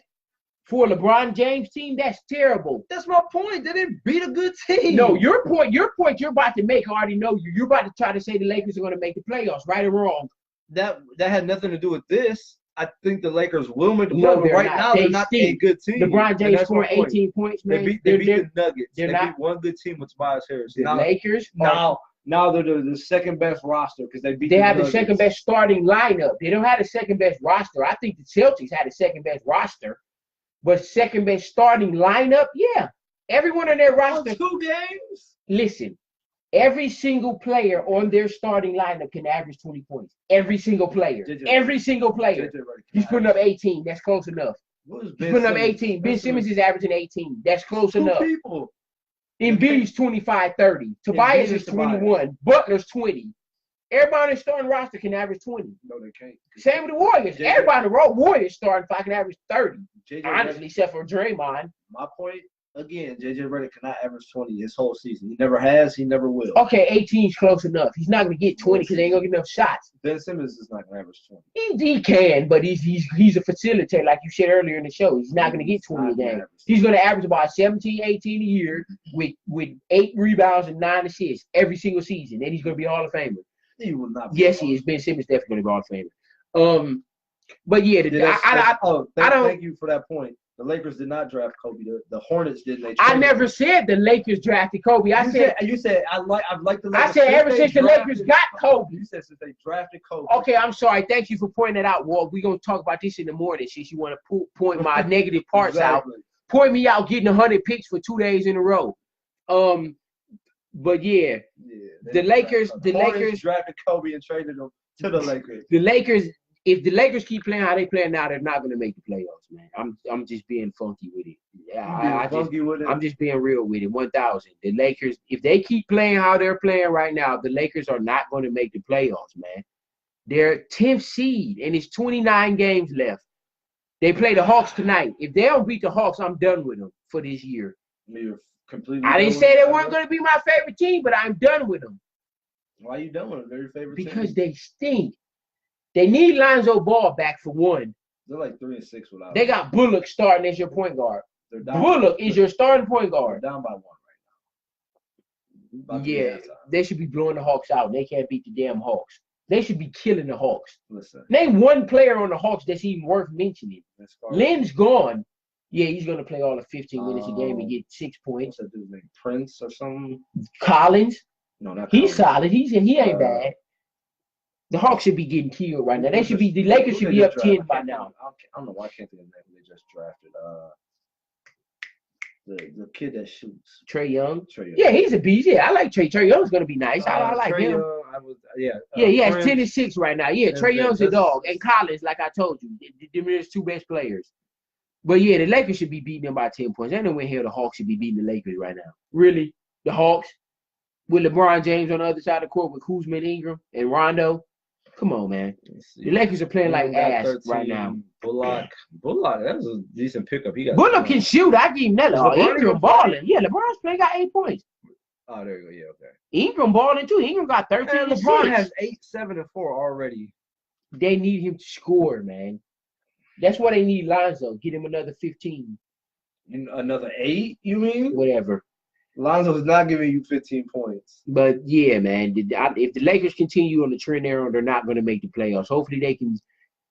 For a LeBron James team, that's terrible. That's my point. They didn't beat a good team. No, your point you're about to make, I already know you. You're about to try to say the Lakers are going to make the playoffs, right or wrong. That had nothing to do with this. I think the Lakers will make the playoffs. Right now, they're not a good team. LeBron James scoring 18 points, man. They beat the Nuggets. They beat one good team with Tobias Harris. The Lakers now they're the second best roster because they beat. They have the second best starting lineup. They don't have the second best roster. I think the Celtics had the second best roster, but second best starting lineup, yeah. Everyone on their roster. 2 games. Listen, every single player on their starting lineup can average 20 points. Every single player. Every single player. He's putting up 18. That's close enough. He's putting up 18. Ben Simmons is averaging 18. That's close enough. People. Embiid's 25-30. Tobias is 21. Butler's 20. Everybody on the starting roster can average 20. No, they can't. Same with the Warriors. Everybody on the Warriors starting 5 can average 30. Honestly, except for Draymond. My point, again, J.J. Redick cannot average 20 his whole season. He never has. He never will. Okay, 18 is close enough. He's not going to get 20 because they ain't going to get enough shots. Ben Simmons is not going to average 20. He can, but he's a facilitator, like you said earlier in the show. He's not going to get 20 a game. He's going to average about 17, 18 a year with 8 rebounds and 9 assists every single season. Then he's going to be a Hall of Famer. He will not. Yes, he is. Ben Simmons definitely going to be a Hall of Famer. But yeah, thank you for that point. The Lakers did not draft Kobe. The Hornets didn't. I never said the Lakers drafted Kobe. You said I'd like the Lakers. I said ever since the Lakers got Kobe. You said since they drafted Kobe. Okay, I'm sorry. Thank you for pointing that out, Walt. We're gonna talk about this in the morning since you want to point my negative parts out. Point me out getting 100 picks for 2 days in a row. But yeah, the Lakers drafted Kobe and traded him to the Lakers. The Lakers. if the Lakers keep playing how they playing now, they're not going to make the playoffs, man. I'm just being funky with it. I'm just being real with it. 1,000. The Lakers, if they keep playing how they're playing right now, the Lakers are not going to make the playoffs, man. They're 10th seed, and it's 29 games left. They play the Hawks tonight. If they don't beat the Hawks, I'm done with them for this year. I didn't say they weren't going to be my favorite team, but I'm done with them. Why are you done with them? They're your favorite team. Because they stink. They need Lonzo Ball back for one. They're like 3-6 without. They got Bullock starting as your point guard. Bullock is your starting point guard. They're down by 1 right now. Yeah, they should be blowing the Hawks out. They can't beat the damn Hawks. They should be killing the Hawks. Listen. Name one player on the Hawks that's even worth mentioning. Lynn's gone. Yeah, he's going to play all the 15 minutes a game and get 6 points. What's that dude's name? Prince or something? Collins. No, not He's Collins. solid. He ain't bad. The Hawks should be getting killed right now. The Lakers should be up 10 by now. I don't know why I can't think of the name they just drafted. The kid that shoots. Trae Young. Yeah, he's a beast. Yeah, I like Trae. Trae Young's gonna be nice. I like Trae him. Young, he has 10-6 right now. Yeah, Trae Young's a dog. And Collins, like I told you, they're two best players. But yeah, the Lakers should be beating them by 10 points. Ain't no way here the Hawks should be beating the Lakers right now. Really? The Hawks? With LeBron James on the other side of the court with Kuzma and Ingram and Rondo? Come on, man. The Lakers are playing like ass 13, right now. Bullock, that was a decent pickup. Bullock can shoot. I give him that. Ingram balling. Yeah, LeBron's playing got 8 points. Oh, there you go. Yeah, okay. Ingram balling too. Ingram got 13. And LeBron has 8, 7, and 4 already. They need him to score, man. That's why they need Lonzo. Get him another 15. Another 8, you mean? Whatever. Lonzo is not giving you 15 points. But yeah, man, if the Lakers continue on the trend they're on, they're not going to make the playoffs. Hopefully they can.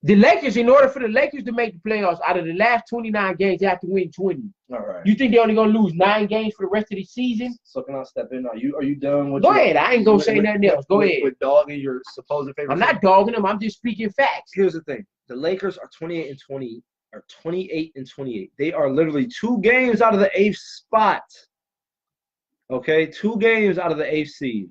The Lakers, in order for the Lakers to make the playoffs, out of the last 29 games, they have to win 20. All right. You think they're only going to lose 9 games for the rest of the season? So can I step in? Are you done with? Go ahead. I ain't going to say nothing else. Go ahead. With dogging your supposed favorite. I'm not dogging them. I'm just speaking facts. Here's the thing: the Lakers are 28-20, or 28-28. They are literally 2 games out of the 8th spot. Okay, 2 games out of the 8th seed.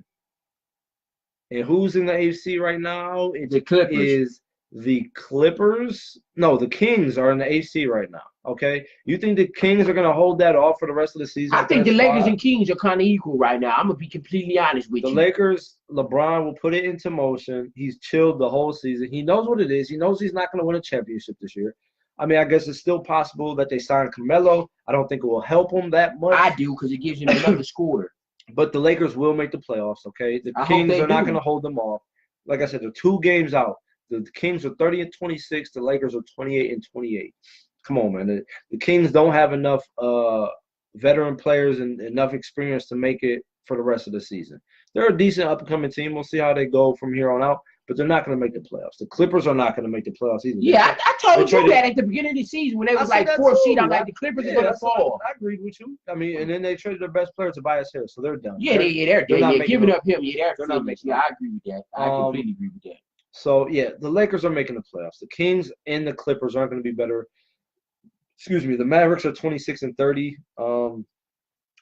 And who's in the 8th seed right now? The Clippers. Is the Clippers. No, the Kings are in the 8th seed right now. Okay? You think the Kings are going to hold that off for the rest of the season? I think the Lakers and Kings are kind of equal right now. I'm going to be completely honest with you. The Lakers, LeBron will put it into motion. He's chilled the whole season. He knows what it is. He knows he's not going to win a championship this year. I mean, I guess it's still possible that they sign Carmelo. I don't think it will help them that much. I do, because it gives him another scorer. But the Lakers will make the playoffs, okay? The Kings are not going to hold them off. Like I said, they're 2 games out. The Kings are 30-26. The Lakers are 28-28. Come on, man. The Kings don't have enough veteran players and enough experience to make it for the rest of the season. They're a decent up-and-coming team. We'll see how they go from here on out. But they're not going to make the playoffs. The Clippers are not going to make the playoffs either. Yeah, I told you that at the beginning of the season when they was like 4th seed. I'm like, the Clippers are going to fall. I agreed with you. I mean, and then they traded their best player, Tobias Harris, so they're done. Yeah, they're giving up him. Yeah, they're not making. Yeah, I agree with that. I completely agree with that. So yeah, the Lakers are making the playoffs. The Kings and the Clippers aren't going to be better. Excuse me. The Mavericks are 26-30. Who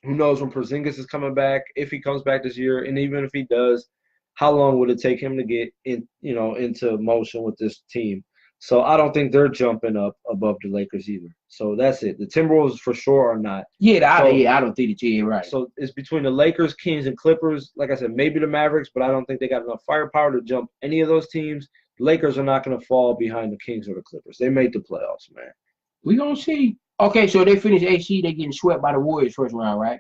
knows when Porzingis is coming back? If he comes back this year, and even if he does, how long would it take him to get into motion with this team? So I don't think they're jumping up above the Lakers either. So that's it. The Timberwolves for sure are not. I don't think you're right. So it's between the Lakers, Kings, and Clippers. Like I said, maybe the Mavericks, but I don't think they got enough firepower to jump any of those teams. The Lakers are not going to fall behind the Kings or the Clippers. They made the playoffs, man. We gonna see. Okay, so they finish AC. They getting swept by the Warriors first round, right?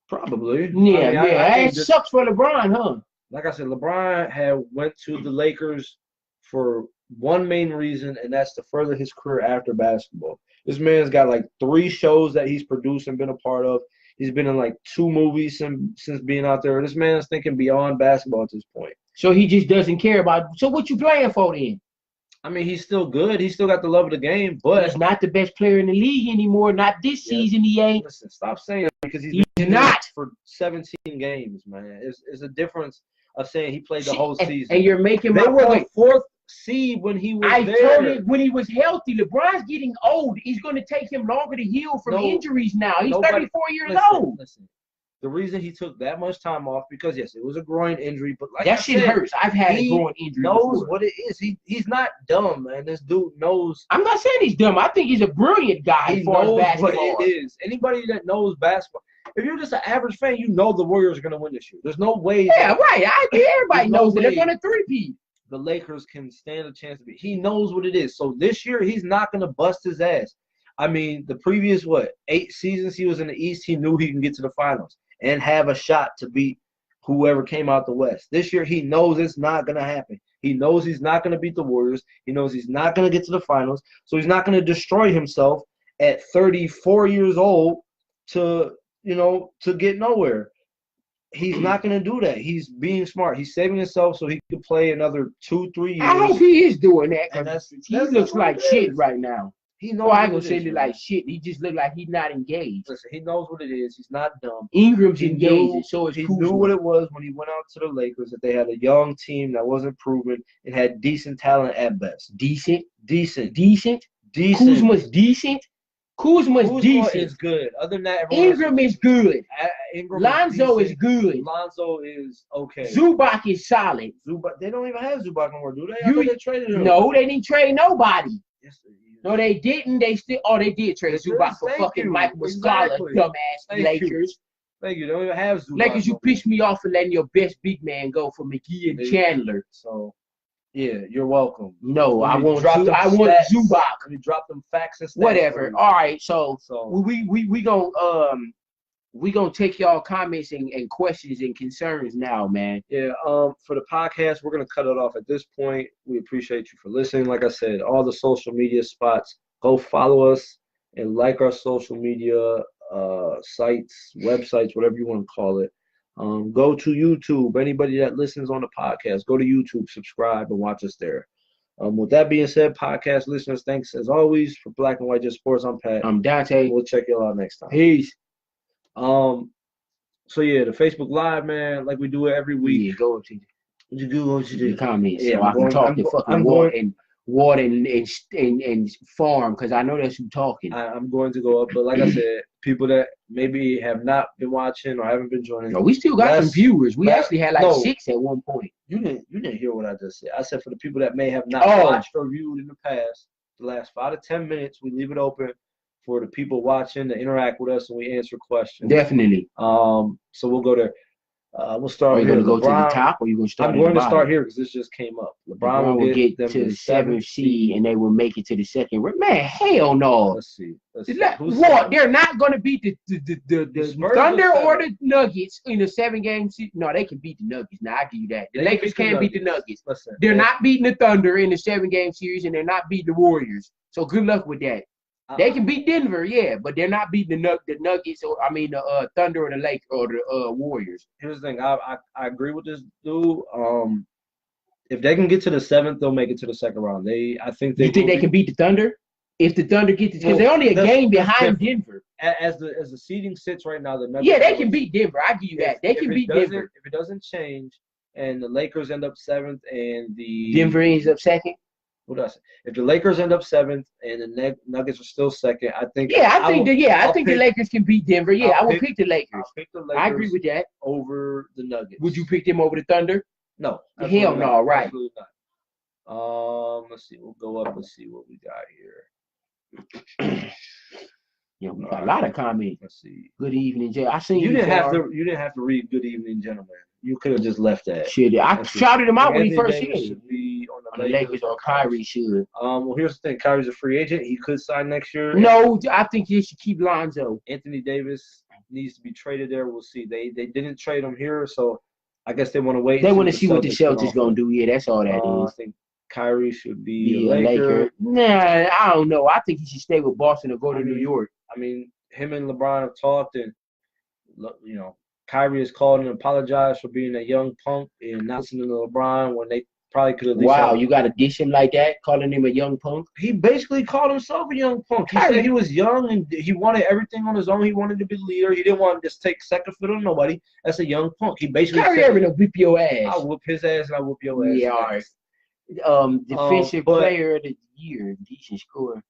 Probably. Yeah. It sucks for LeBron, huh? Like I said, LeBron went to the Lakers for one main reason, and that's to further his career after basketball. This man's got like 3 shows that he's produced and been a part of. He's been in like 2 movies since being out there. This man's thinking beyond basketball at this point. So he just doesn't care about – so what you playing for then? I mean, he's still good. He's still got the love of the game, but he's not the best player in the league anymore. Not this season, he ain't. Listen, stop saying that because he's not for 17 games, man. It's a difference of saying he played the whole season. And you're making my point. They were the 4th seed when he was there. I told you when he was healthy. LeBron's getting old. It's going to take him longer to heal from injuries now. He's 34 years old. Listen. the reason he took that much time off because yes, it was a groin injury, but like that I shit said, hurts. I've had a he groin injury knows before. what it is. He's not dumb, man. This dude knows. I'm not saying he's dumb. I think he's a brilliant guy He as far as knows basketball. what it is. Anybody that knows basketball, if you're just an average fan, you know the Warriors are gonna win this year. There's no way. Yeah, right. Everybody knows that they're going to three-peat. The Lakers can stand a chance to be. He knows what it is. So this year, he's not gonna bust his ass. I mean, the previous 8 seasons he was in the East, he knew he can get to the finals and have a shot to beat whoever came out the West. This year, he knows it's not gonna happen. He knows he's not gonna beat the Warriors. He knows he's not gonna get to the finals. So he's not gonna destroy himself at 34 years old to get nowhere. He's not going to do that. He's being smart. He's saving himself so he could play another 2-3 years. I hope he is doing that And because he looks like shit right now. He knows. I ain't gonna say it like shit. He just look like he's not engaged. Listen, he knows what it is. He's not dumb. Ingram's engaged, and so is he Kuzma. knew what it was when he went out to the Lakers, that they had a young team that wasn't proven and had decent talent at best. Decent. Kuzma's decent. Kuzma is good. Other than that, Ingram is good. Lonzo is good. Lonzo is okay. Zubac is solid. They don't even have Zubac no more, do they? I thought they traded him. No, they didn't trade nobody. Yes, they did. No, they didn't. They did trade Zubac for fucking Michael Muscala, dumbass Lakers. Thank you. They don't even have Zubac. Lakers, you pissed me off for letting your best big man go for McGee and Chandler. So, yeah, you're welcome. No, I want Zubac. Let me drop them facts and stats. Whatever. All right, so we gonna take y'all comments and questions and concerns now, man. Yeah. For the podcast, we're gonna cut it off at this point. We appreciate you for listening. Like I said, all the social media spots, go follow us and like our social media sites, websites, whatever you want to call it. Go to YouTube. Anybody that listens on the podcast, go to YouTube, subscribe, and watch us there. With that being said, podcast listeners, thanks as always for Black and White Just Sports. I'm Pat. I'm Dante. We'll check y'all out next time. Peace. So yeah, the Facebook Live, man, like we do it every week. Yeah, go to the comments, yeah, so I can talk to fucking Ward and Farm, because I know that's who talking. I'm going to go up, but like I said, people that maybe have not been watching or haven't been joining. No, we still got some viewers. We actually had like 6 at one point. You didn't hear what I just said. I said for the people that may have not watched or viewed in the past, the last 5 to 10 minutes, we leave it open for the people watching to interact with us and we answer questions. Definitely. So we'll go there. We'll start. Are you going to go to the top, or you going to start? I'm going to start here because this just came up. LeBron will get them to the 7th seed, and they will make it to the second. Man, hell no. Let's see. What? They're not going to beat the Thunder or the Nuggets in the 7-game series. No, they can beat the Nuggets. Now I give you that. The Lakers can't beat the Nuggets. They're not beating the Thunder in the 7-game series, and they're not beating the Warriors. So good luck with that. They can beat Denver, yeah, but they're not beating the Nuggets the Thunder or the Lakers or the Warriors. Here's the thing, I agree with this dude. If they can get to the 7th, they'll make it to the second round. You think they can beat the Thunder? If the Thunder get because they're only a game behind Denver. As the seeding sits right now, the Nuggets. Yeah, they can beat Denver. I give you that. They can beat Denver. If it doesn't change, and the Lakers end up 7th, and the Denver ends up 2nd. What else? If the Lakers end up 7th and the Nuggets are still 2nd, I think. Yeah, I think the Lakers can beat Denver. Yeah, I would pick the Lakers. I'll pick the Lakers. I agree with that. Over the Nuggets. Would you pick them over the Thunder? No. Hell no, right? Absolutely not. Let's see. We'll go up and see what we got here. Yeah, we got a lot of comments. Let's see. Good evening, Jay. I seen you didn't have to read "Good Evening, Gentlemen." You could have just left that. Shit, I shouted him out when he first said it. Should be on the Lakers or Kyrie should. Well, here's the thing: Kyrie's a free agent. He could sign next year. No, I think they should keep Lonzo. Anthony Davis needs to be traded there. We'll see. They didn't trade him here, so I guess they want to wait. They want to see what the Celtics gonna do. Yeah, that's all that is. I think Kyrie should be a Laker. Nah, I don't know. I think he should stay with Boston or go to New York. I mean, him and LeBron have talked, and Kyrie has called and apologized for being a young punk and not listening to LeBron when they probably could have. Wow, you got to dish him like that, calling him a young punk? He basically called himself a young punk. He said he was young and he wanted everything on his own. He wanted to be the leader. He didn't want to just take second fiddle to nobody. That's a young punk. He basically Kyrie Irving will whip your ass. I'll whoop his ass and I'll whoop your ass. Yeah, all right. Defensive player of the year, decent score.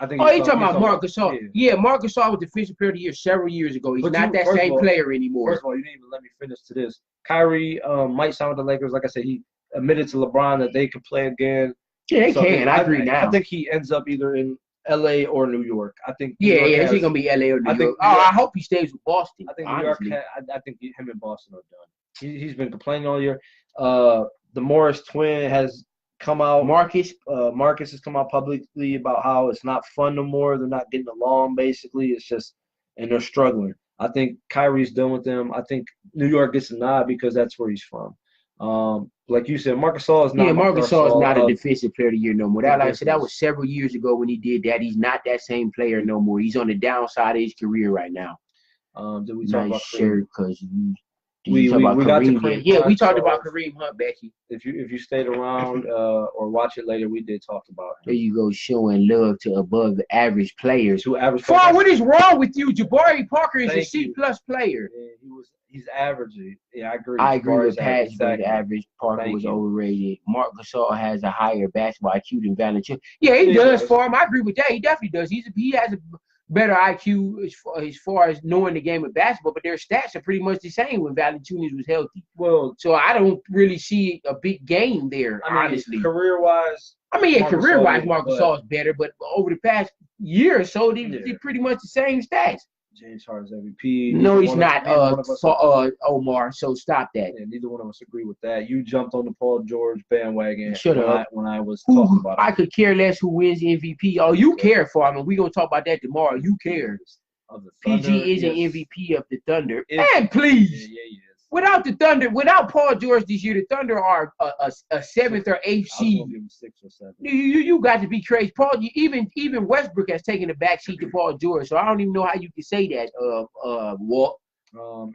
I think. Oh, you talking about Marc Gasol? Yeah, Marc Gasol was Defensive Player of the Year several years ago. He's not that same player anymore. First of all, you didn't even let me finish to this. Kyrie might sign with the Lakers. Like I said, he admitted to LeBron that they could play again. Yeah, they can. I agree now. I think he ends up either in LA or New York. I think. It's gonna be LA or New York. I hope he stays with Boston. I think New York. I think him and Boston are done. He's been complaining all year. The Morris twin has come out. Marcus has come out publicly about how it's not fun no more. They're not getting along. Basically, it's just, and they're struggling. I think Kyrie's done with them. I think New York gets a nod because that's where he's from. Like you said, Marc Gasol is not. Yeah, Marc Gasol is not a Defensive Player of the Year no more. Like I said, that was several years ago when he did that. He's not that same player no more. He's on the downside of his career right now. Did we talk about shirt because we got to Kareem. Yeah, we talked about Kareem Hunt, Becky. If you stayed around or watch it later, we did talk about him. There you go, showing love to above the average players. What is wrong with you? Jabari Parker is a C+ player. Yeah, he's average. Yeah, I agree. I agree with Pat. Exactly. Average Parker was overrated. Marc Gasol has a higher basketball IQ than Valanciunas. Yeah, he does for him. I agree with that. He definitely does. He has a better IQ as far as knowing the game of basketball, but their stats are pretty much the same when Valanciunas was healthy. Well, so I don't really see a big game there, honestly. Career-wise, career-wise, Marc Gasol is better, but over the past year or so, they're pretty much the same stats. James Harden's MVP. No, he's not. Omar. So stop that. Yeah, neither one of us agree with that. You jumped on the Paul George bandwagon. When I was talking about it. I could care less who wins MVP. Oh, you care for him. We're gonna talk about that tomorrow. You care. PG is an MVP of the Thunder. Man, please. Yeah, he is. Without the Thunder, without Paul George this year, the Thunder are a 7th or 8th seed. I'll give him 6 or 7. You got to be crazy. Even Westbrook has taken a backseat to Paul George, so I don't even know how you can say that, Walt.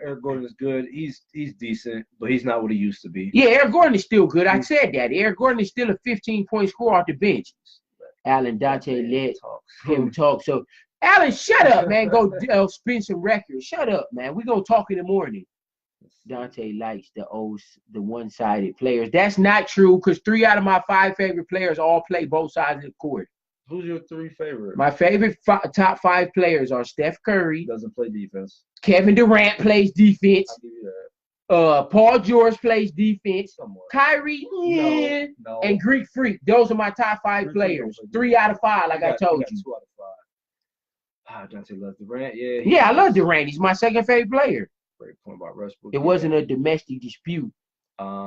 Eric Gordon is good. He's decent, but he's not what he used to be. Yeah, Eric Gordon is still good. I said that. Eric Gordon is still a 15-point scorer off the bench. Alan Dante let him talk. So, Alan, shut up, man. Go spin some records. Shut up, man. We're going to talk in the morning. Dante likes the one-sided players. That's not true because 3 out of my 5 favorite players all play both sides of the court. Who's your 3 favorite? My favorite top 5 players are Steph Curry. Doesn't play defense. Kevin Durant plays defense. I'll give you that. Paul George plays defense. Somewhat. Kyrie, no. And Greek Freak. Those are my top 5 players. 3 out of 5, like I told you. 2 out of 5. Dante loves Durant. Yeah, I love Durant. He's my second favorite player. Great point about Westbrook. It wasn't a domestic dispute.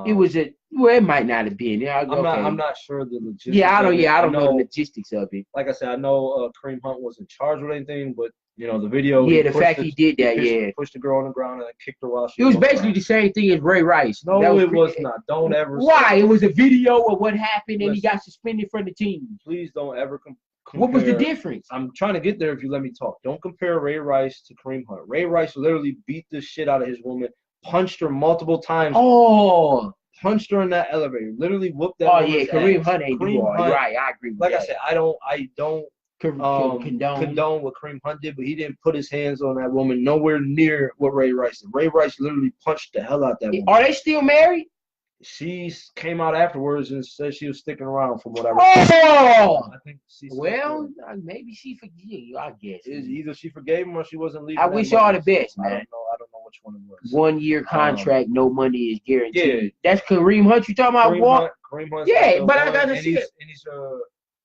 It was it might not have been. I'm not sure the logistics. I don't know the logistics of it. Like I said, I know Kareem Hunt wasn't charged with anything, but the video. Yeah, the fact he did that. Pushed the girl on the ground and kicked her while she. It was basically the same thing as Ray Rice. No, it was not. Don't ever. Why? It was a video of what happened, and he got suspended from the team. Please don't ever compare. What was the difference? I'm trying to get there if you let me talk. Don't compare Ray Rice to Kareem Hunt. Ray Rice literally beat the shit out of his woman, punched her multiple times. Oh. Punched her in that elevator. Literally whooped that. Oh, yeah. Kareem Hunt ain't do all. Right. I agree with that. Like I said, I don't condone what Kareem Hunt did, but he didn't put his hands on that woman nowhere near what Ray Rice did. Ray Rice literally punched the hell out that woman. Are they still married? She came out afterwards and said she was sticking around from whatever. Oh! I think maybe she forgave you, I guess. Either she forgave him or she wasn't leaving. I wish y'all the best, man. I don't know which one it was. 1-year contract, no money is guaranteed. Yeah. That's Kareem Hunt you talking about? Kareem Hunt. Yeah, but I gotta say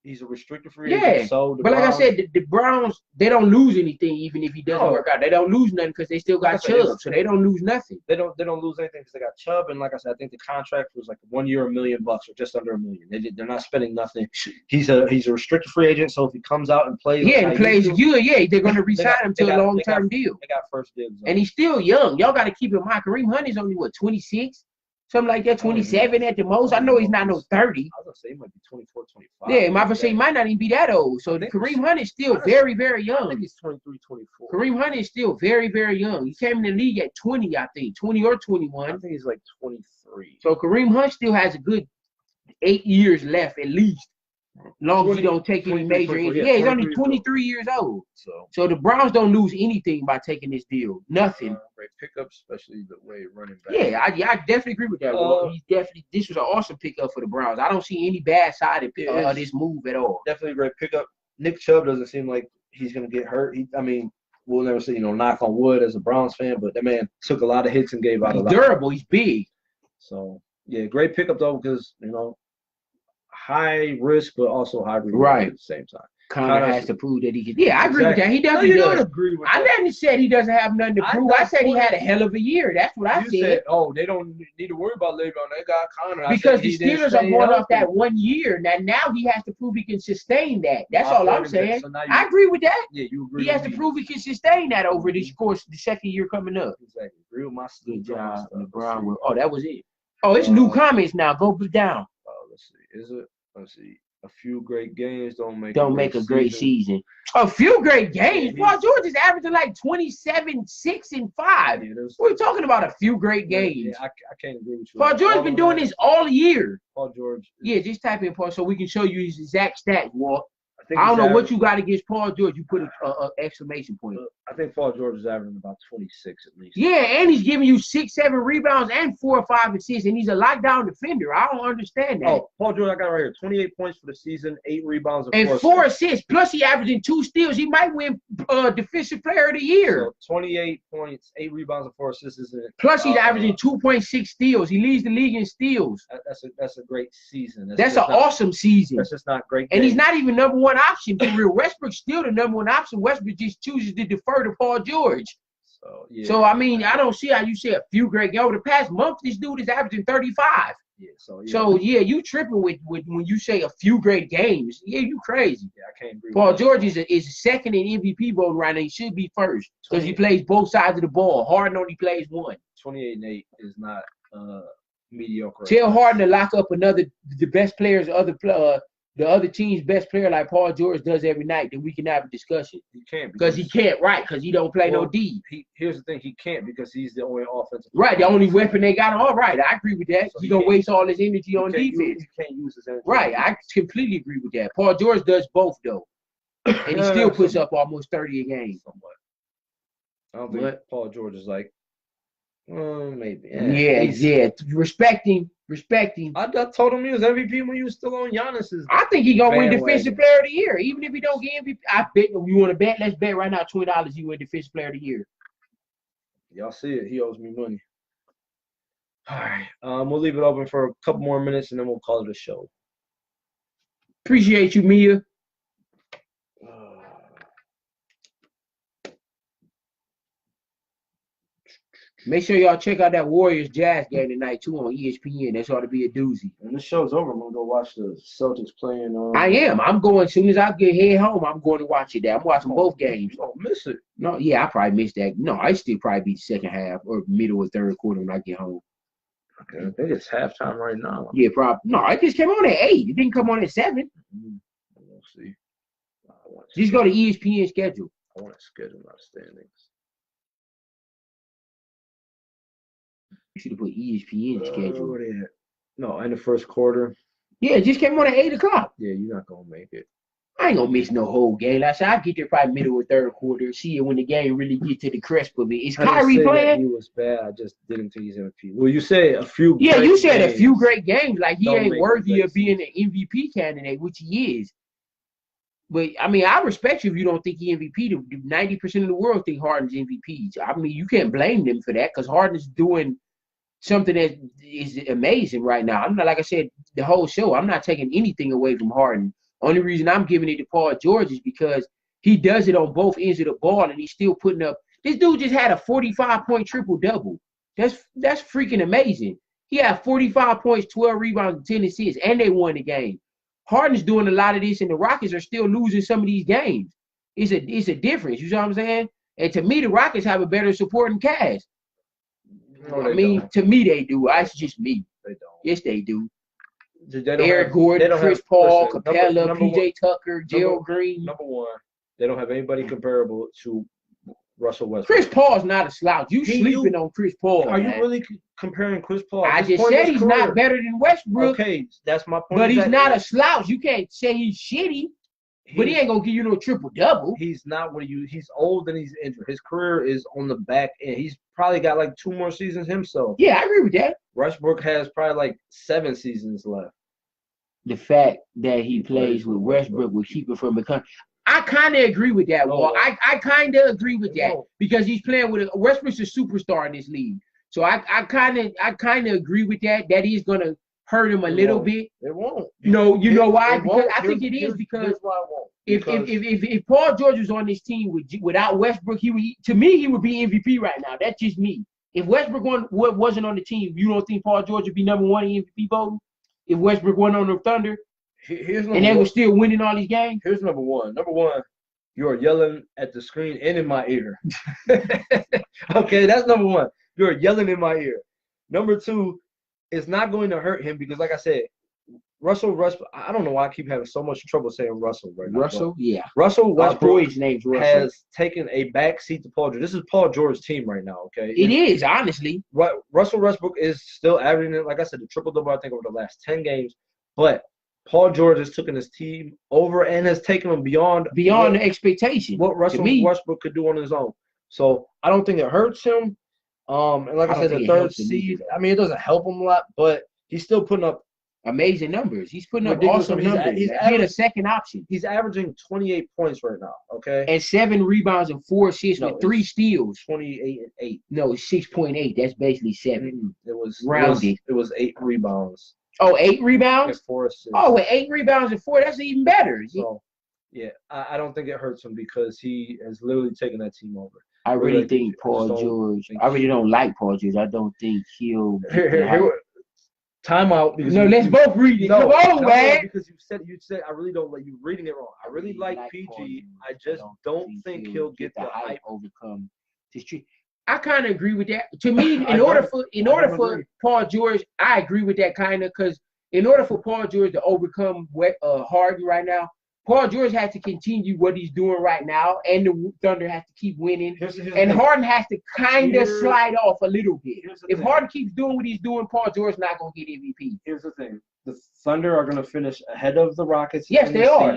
he's a restricted free agent. Yeah, so like I said, the Browns, they don't lose anything even if he doesn't work out. They don't lose nothing because they still got Chubb, so they don't lose nothing. They don't lose anything because they got Chubb, and like I said, I think the contract was like 1 year, $1 million or just under $1 million. They're not spending nothing. He's a restricted free agent, so if he comes out and plays, they're going to re-sign him to a long-term deal. They got first dibs, and he's still young. Y'all got to keep in mind, Kareem Hunt is only 26. Something like that, 27 at the most. I know he's not no 30. I was going to say he might be 24, 25. Yeah, my say he might not even be that old. So Kareem Hunt is still very, very young. I think he's 23, 24. Kareem Hunt is still very, very young. He came in the league at 20, I think. 20 or 21. I think he's like 23. So Kareem Hunt still has a good 8 years left at least. Long as he don't take any major injuries. Yeah, he's only 23 years old. So the Browns don't lose anything by taking this deal. Nothing. Great pickup, especially the way running back. Yeah, I definitely agree with that. This was an awesome pickup for the Browns. I don't see any bad side of this move at all. Definitely a great pickup. Nick Chubb doesn't seem like he's gonna get hurt. I mean, we'll never say, knock on wood as a Browns fan, but that man took a lot of hits and gave out a lot. He's durable. He's big. So yeah, great pickup though, because high risk but also high reward Right. at the same time. Connor has to prove that he can. Yeah, I agree with that. He definitely you does. don't agree with I that. never said he doesn't have nothing to prove. I said he had a hell of a year. That's what I said. Oh, they don't need to worry about Le'Veon. They got Connor. Because the Steelers are going off that 1 year. Now he has to prove he can sustain that. That's all I'm saying. So I agree with that. Yeah, you agree. He has to prove he can sustain that over this course, the second year coming up. Exactly. Agree with my good job, LeBron. Oh, that was it. Oh, it's new comments now. Go down. Let's see. Is it? Let's see. A few great games don't make a great season. A few great games. Paul George is averaging like 27, 6, and 5. Yeah, we're talking about a few great games. Yeah, I can't agree with you. Paul George been doing this all year. Paul George. Yeah, just type in Paul so we can show you his exact stats, Walt. I don't know what you got against Paul George. You put an exclamation point. I think Paul George is averaging about 26 at least. Yeah, and he's giving you 6, 7 rebounds and 4 or 5 assists, and he's a lockdown defender. I don't understand that. Oh, Paul George, I got it right here. 28 points for the season, 8 rebounds, and 4 assists. Plus, he averaging 2 steals. He might win Defensive Player of the Year. So 28 points, 8 rebounds, and 4 assists. Plus, he's averaging 2.6 steals. He leads the league in steals. That's a great season. That's an awesome season. That's just not great. And he's not even number one option for real. Westbrook's still the number one option. Westbrook just chooses to defer to Paul George. So I mean, I don't see how you say a few great games. Over the past month, this dude is averaging 35. Yeah. So you tripping with when you say a few great games. Yeah, you crazy. Yeah, I can't agree. Paul George is second in MVP voting right now. He should be first because he plays both sides of the ball. Harden only plays one. 28 and 8 is not mediocre. Tell Harden to lock up the best players, the other team's best player like Paul George does every night, then we can have a discussion. He can't because he can't, right? Because he don't play no D. Here's the thing: he can't because he's the only offensive. Right, the only weapon they got. All right, I agree with that. So he's gonna waste all his energy on defense. He can't use his energy. Right, I completely agree with that. Paul George does both though, and he still puts up almost 30 a game. Somewhat. I don't think Paul George is like. Maybe. Yeah. Respect him. I told him he was MVP when he was still on Giannis's. I think he gonna win Defensive Player of the Year, even if he don't get MVP. I bet you want to bet. Let's bet right now $20 he win Defensive Player of the Year. Y'all see it. He owes me money. All right. We'll leave it open for a couple more minutes and then we'll call it a show. Appreciate you, Mia. Make sure y'all check out that Warriors Jazz game tonight too on ESPN. That's ought to be a doozy. When this show's over, I'm gonna go watch the Celtics playing. I am. I'm going as soon as I get head home. I'm going to watch it. There. I'm watching both games. Don't miss it. No, yeah, I probably missed that. No, I still probably be second half or middle or third quarter when I get home. Okay, I think it's halftime right now. Yeah, probably. No, it just came on at 8. It didn't come on at 7. We'll see. Just go to ESPN schedule. I want to schedule my standings. You should have put ESPN schedule. No, in the first quarter. Yeah, it just came on at 8 o'clock. Yeah, you're not gonna make it. I ain't gonna miss no whole game. Like I said, I get there probably middle or third quarter. See it when the game really get to the crisp of it. Is Kyrie playing? He was bad. I just didn't think he's MVP. Well, you said a few. Yeah, you said a few great games. Like he ain't worthy of being an MVP candidate, which he is. But I mean, I respect you if you don't think he MVP. 90% of the world think Harden's MVP. I mean, you can't blame them for that because Harden's doing something that is amazing right now. I'm not, like I said, the whole show, I'm not taking anything away from Harden. Only reason I'm giving it to Paul George is because he does it on both ends of the ball and he's still putting up. This dude just had a 45-point triple-double. That's freaking amazing. He had 45 points, 12 rebounds, 10 assists, and they won the game. Harden's doing a lot of this, and the Rockets are still losing some of these games. It's a difference. You know what I'm saying? And to me, the Rockets have a better supporting cast. No, I mean, to me, they do. It's just me. They don't. Yes, they do. Eric Gordon, Chris Paul, Capella, P.J. Tucker, Gerald Green. Number one, they don't have anybody comparable to Russell Westbrook. Chris Paul's not a slouch. You sleeping on Chris Paul. Are you really comparing Chris Paul? I just said he's not better than Westbrook. Okay, that's my point. But he's not a slouch. You can't say he's shitty. But he ain't gonna give you no triple-double. He's not what he's old and he's injured. His career is on the back end. He's probably got like 2 more seasons himself. Yeah, I agree with that. Westbrook has probably like 7 seasons left. the fact that he plays with Westbrook will keep it from becoming. I kind of agree with that, Walt. I kind of agree with that because he's playing with Westbrook's a superstar in this league. So I kind of agree with that. That he's gonna hurt him a little bit. It won't. No, you know why? Because I think it is because if Paul George was on this team without Westbrook, he would be MVP right now. That's just me. If Westbrook wasn't on the team, you don't think Paul George would be number one in MVP voting? If Westbrook went on the Thunder, and they were still winning all these games? Here's number one. Number one, you are yelling at the screen and in my ear. Okay, that's number one. You're yelling in my ear. Number two, it's not going to hurt him because, like I said, Russell Westbrook. I don't know why I keep having so much trouble saying Russell right now. Russell Westbrook has taken a back seat to Paul George. This is Paul George's team right now, okay? It is, honestly. Russell Westbrook is still averaging, like I said, the triple-double, I think, over the last 10 games. But Paul George has taken his team over and has taken them beyond the expectation. What Russell Westbrook could do on his own. So I don't think it hurts him. And like I said, the third seed, I mean, it doesn't help him a lot, but he's still putting up amazing numbers. He's putting up awesome numbers. He's a second option. He's averaging 28 points right now, okay? And 7 rebounds and 4 assists with 3 steals. 28 and 8. No, it's 6.8. That's basically 7. It was rounded. It was 8 rebounds. Oh, 8 rebounds? And 4 assists. Oh, with 8 rebounds and 4, that's even better. So, yeah, I don't think it hurts him because he has literally taken that team over. I really think Paul George. I really don't like Paul George. I don't think he'll. Here, time out. No, let's both read it. Come on, man. Because you said I really don't like you reading it wrong. I really like PG. I just don't think he'll get the hype overcome the street. I kind of agree with that. To me, in order for Paul George, I agree with that kind of because in order for Paul George to overcome Harden right now, Paul George has to continue what he's doing right now, and the Thunder has to keep winning. And Harden has to kind of slide off a little bit. If Harden keeps doing what he's doing, Paul George not going to get MVP. Here's the thing. The Thunder are going to finish ahead of the Rockets. Yes, they are.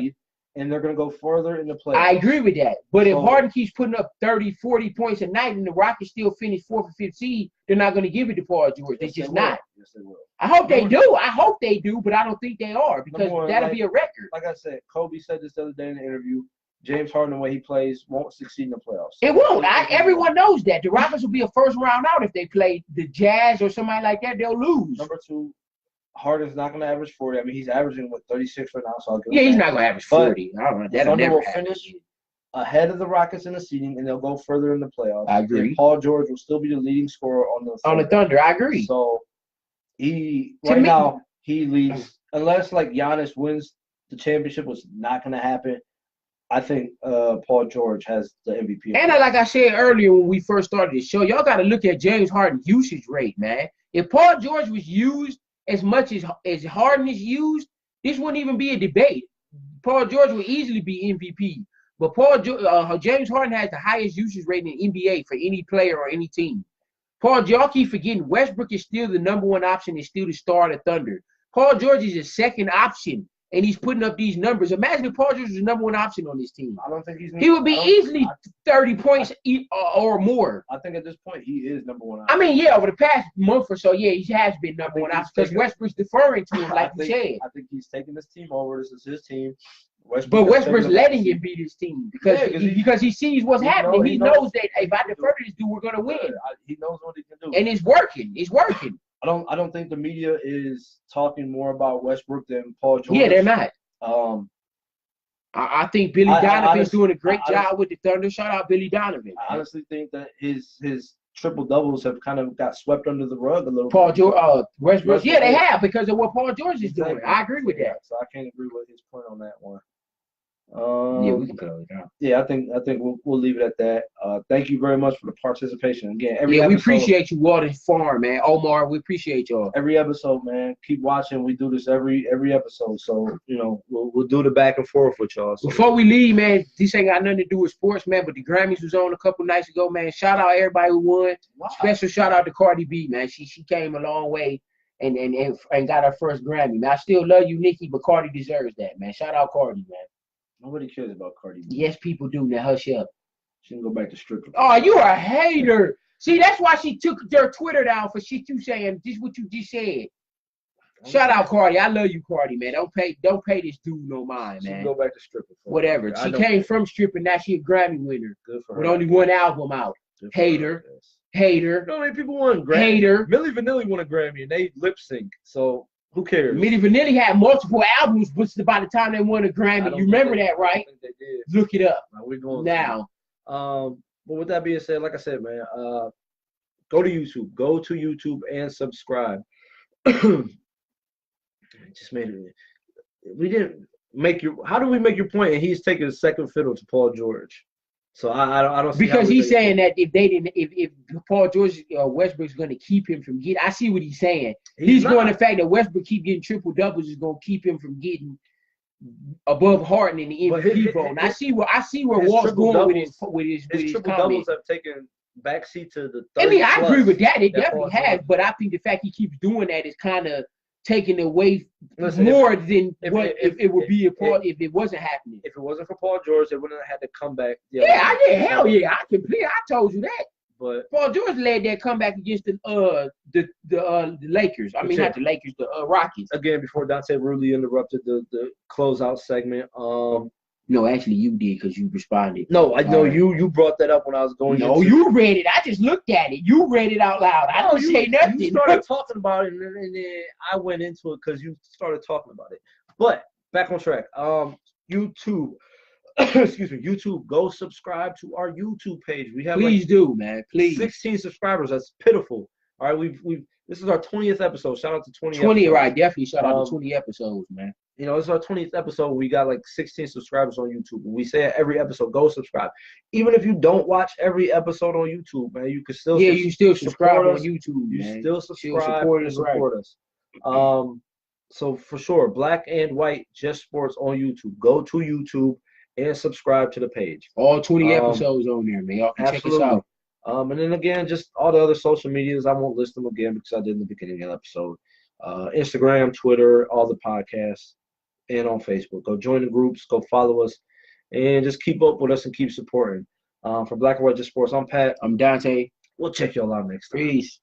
And they're going to go further in the playoffs. I agree with that. But if Harden keeps putting up 30, 40 points a night and the Rockets still finish 4th or 5th seed, they're not going to give it to Paul George. They're just not. Yes, they will. I hope they do. I hope they do, but I don't think they are because that'll be a record. Like I said, Kobe said this the other day in the interview. James Harden, the way he plays, won't succeed in the playoffs. It won't. Everyone knows that. The Rockets will be a first round out if they play the Jazz or somebody like that. They'll lose. Number 2, Harden's not going to average 40. I mean, he's averaging, 36 right now. So I'll give he's not going to average 40. I don't know. That'll never finish ahead of the Rockets in the seeding, and they'll go further in the playoffs. I agree. And Paul George will still be the leading scorer on the Thunder. I agree. So now he leads, unless like Giannis wins the championship, which is not going to happen. I think Paul George has the MVP. And like I said earlier when we first started the show, y'all got to look at James Harden's usage rate, man. If Paul George was used as much as Harden is used, this wouldn't even be a debate. Paul George would easily be MVP. But James Harden has the highest usage rate in the NBA for any player or any team. Y'all keep forgetting Westbrook is still the number 1 option and still the star of the Thunder. Paul George is a second option, and he's putting up these numbers. Imagine if Paul George was the number 1 option on this team. I don't think he would be easily 30 points or more. I think at this point he is number 1 option. I mean, yeah, over the past month or so, yeah, he has been number 1 option because Westbrook's deferring to him, like you said. I think he's taking this team over. This is his team. But Westbrook's letting him beat his team because he sees what's happening. He knows that if I defer to this dude, we're gonna win. He knows what he can do, and it's working. It's working. I don't think the media is talking more about Westbrook than Paul George. Yeah, they're not. I think Billy Donovan's doing a great job with the Thunder. Shout out Billy Donovan. I honestly think that his triple doubles have kind of got swept under the rug a little. Paul George, Westbrook. Yeah, they have because of what Paul George is doing. I agree with that. So I can't agree with his point on that one. Yeah, we can close it down. Yeah, I think we'll leave it at that. Thank you very much for the participation again. We appreciate you, Walden Farm, man. Omar, we appreciate y'all. Every episode, man. Keep watching. We do this every episode, so we'll do the back and forth with y'all. So. Before we leave, man, this ain't got nothing to do with sports, man. But the Grammys was on a couple nights ago, man. Shout out everybody who won. Wow. Special shout out to Cardi B, man. She came a long way and got her first Grammy. Man, I still love you, Nicki, but Cardi deserves that, man. Shout out Cardi, man. Nobody cares about Cardi B. Yes, people do. Now hush up. She can go back to stripper. Oh, you are a hater. See, that's why she took their Twitter down for shit you saying. Just what you just said. Shout out Cardi. I love you, Cardi, man. Don't pay this dude no mind, She man. can go back to stripping. Whatever. She came from stripping. Now she a Grammy winner. Good for her. With only one album out. Hater. You know how many people won Grammy? Hater. Milli Vanilli won a Grammy and they lip sync. So who cares? Milli Vanilli had multiple albums, but by the time they won a Grammy, you remember that, right? I think they did. Look it up. We're going now. But with that being said, like I said, man, go to YouTube. Go to YouTube and subscribe. Just made it. We didn't make your. How do we make your point? And he's taking a second fiddle to Paul George. So I don't see because he's saying that if Paul George Westbrook's going to keep him from getting, I see what he's saying. He's going the fact that Westbrook keep getting triple doubles is going to keep him from getting above Harden in the MVP vote. And I see where Walt's going with his triple doubles have taken backseat to the 30. I mean, I agree with that. It definitely has, but I think the fact he keeps doing that is kind of taking away more than what if it would be if it wasn't happening. If it wasn't for Paul George, they wouldn't have had to come back. Hell yeah, I told you that. But Paul George led that comeback against the Lakers. I mean, not the Lakers, the Rockets. Again, before Dante rudely interrupted the closeout segment. No, actually, you did because you responded. No, I know you brought that up when I was going. No, you read it. I just looked at it. You read it out loud. I don't say nothing. You started talking about it, and then I went into it because you started talking about it. But back on track. YouTube. Excuse me. YouTube. Go subscribe to our YouTube page. We have please do, man. Please. 16 subscribers. That's pitiful. All right, we've. This is our 20th episode. Shout out to 20. 20, episodes. Right? Definitely shout out to 20 episodes, man. You know, it's our 20th episode. We got like 16 subscribers on YouTube. We say it every episode, go subscribe. Even if you don't watch every episode on YouTube, man, you can still you still subscribe on YouTube. You man. still subscribe and support us. So for sure, Black and White Just Sports on YouTube. Go to YouTube and subscribe to the page. All 20 episodes on there, man. Y'all can check us out. And then again, just all the other social medias. I won't list them again because I did in the beginning of the episode. Instagram, Twitter, all the podcasts. And on Facebook. Go join the groups, go follow us, and just keep up with us and keep supporting. For Black and White Just Sports, I'm Pat. I'm Dante. We'll check y'all out next time. Peace.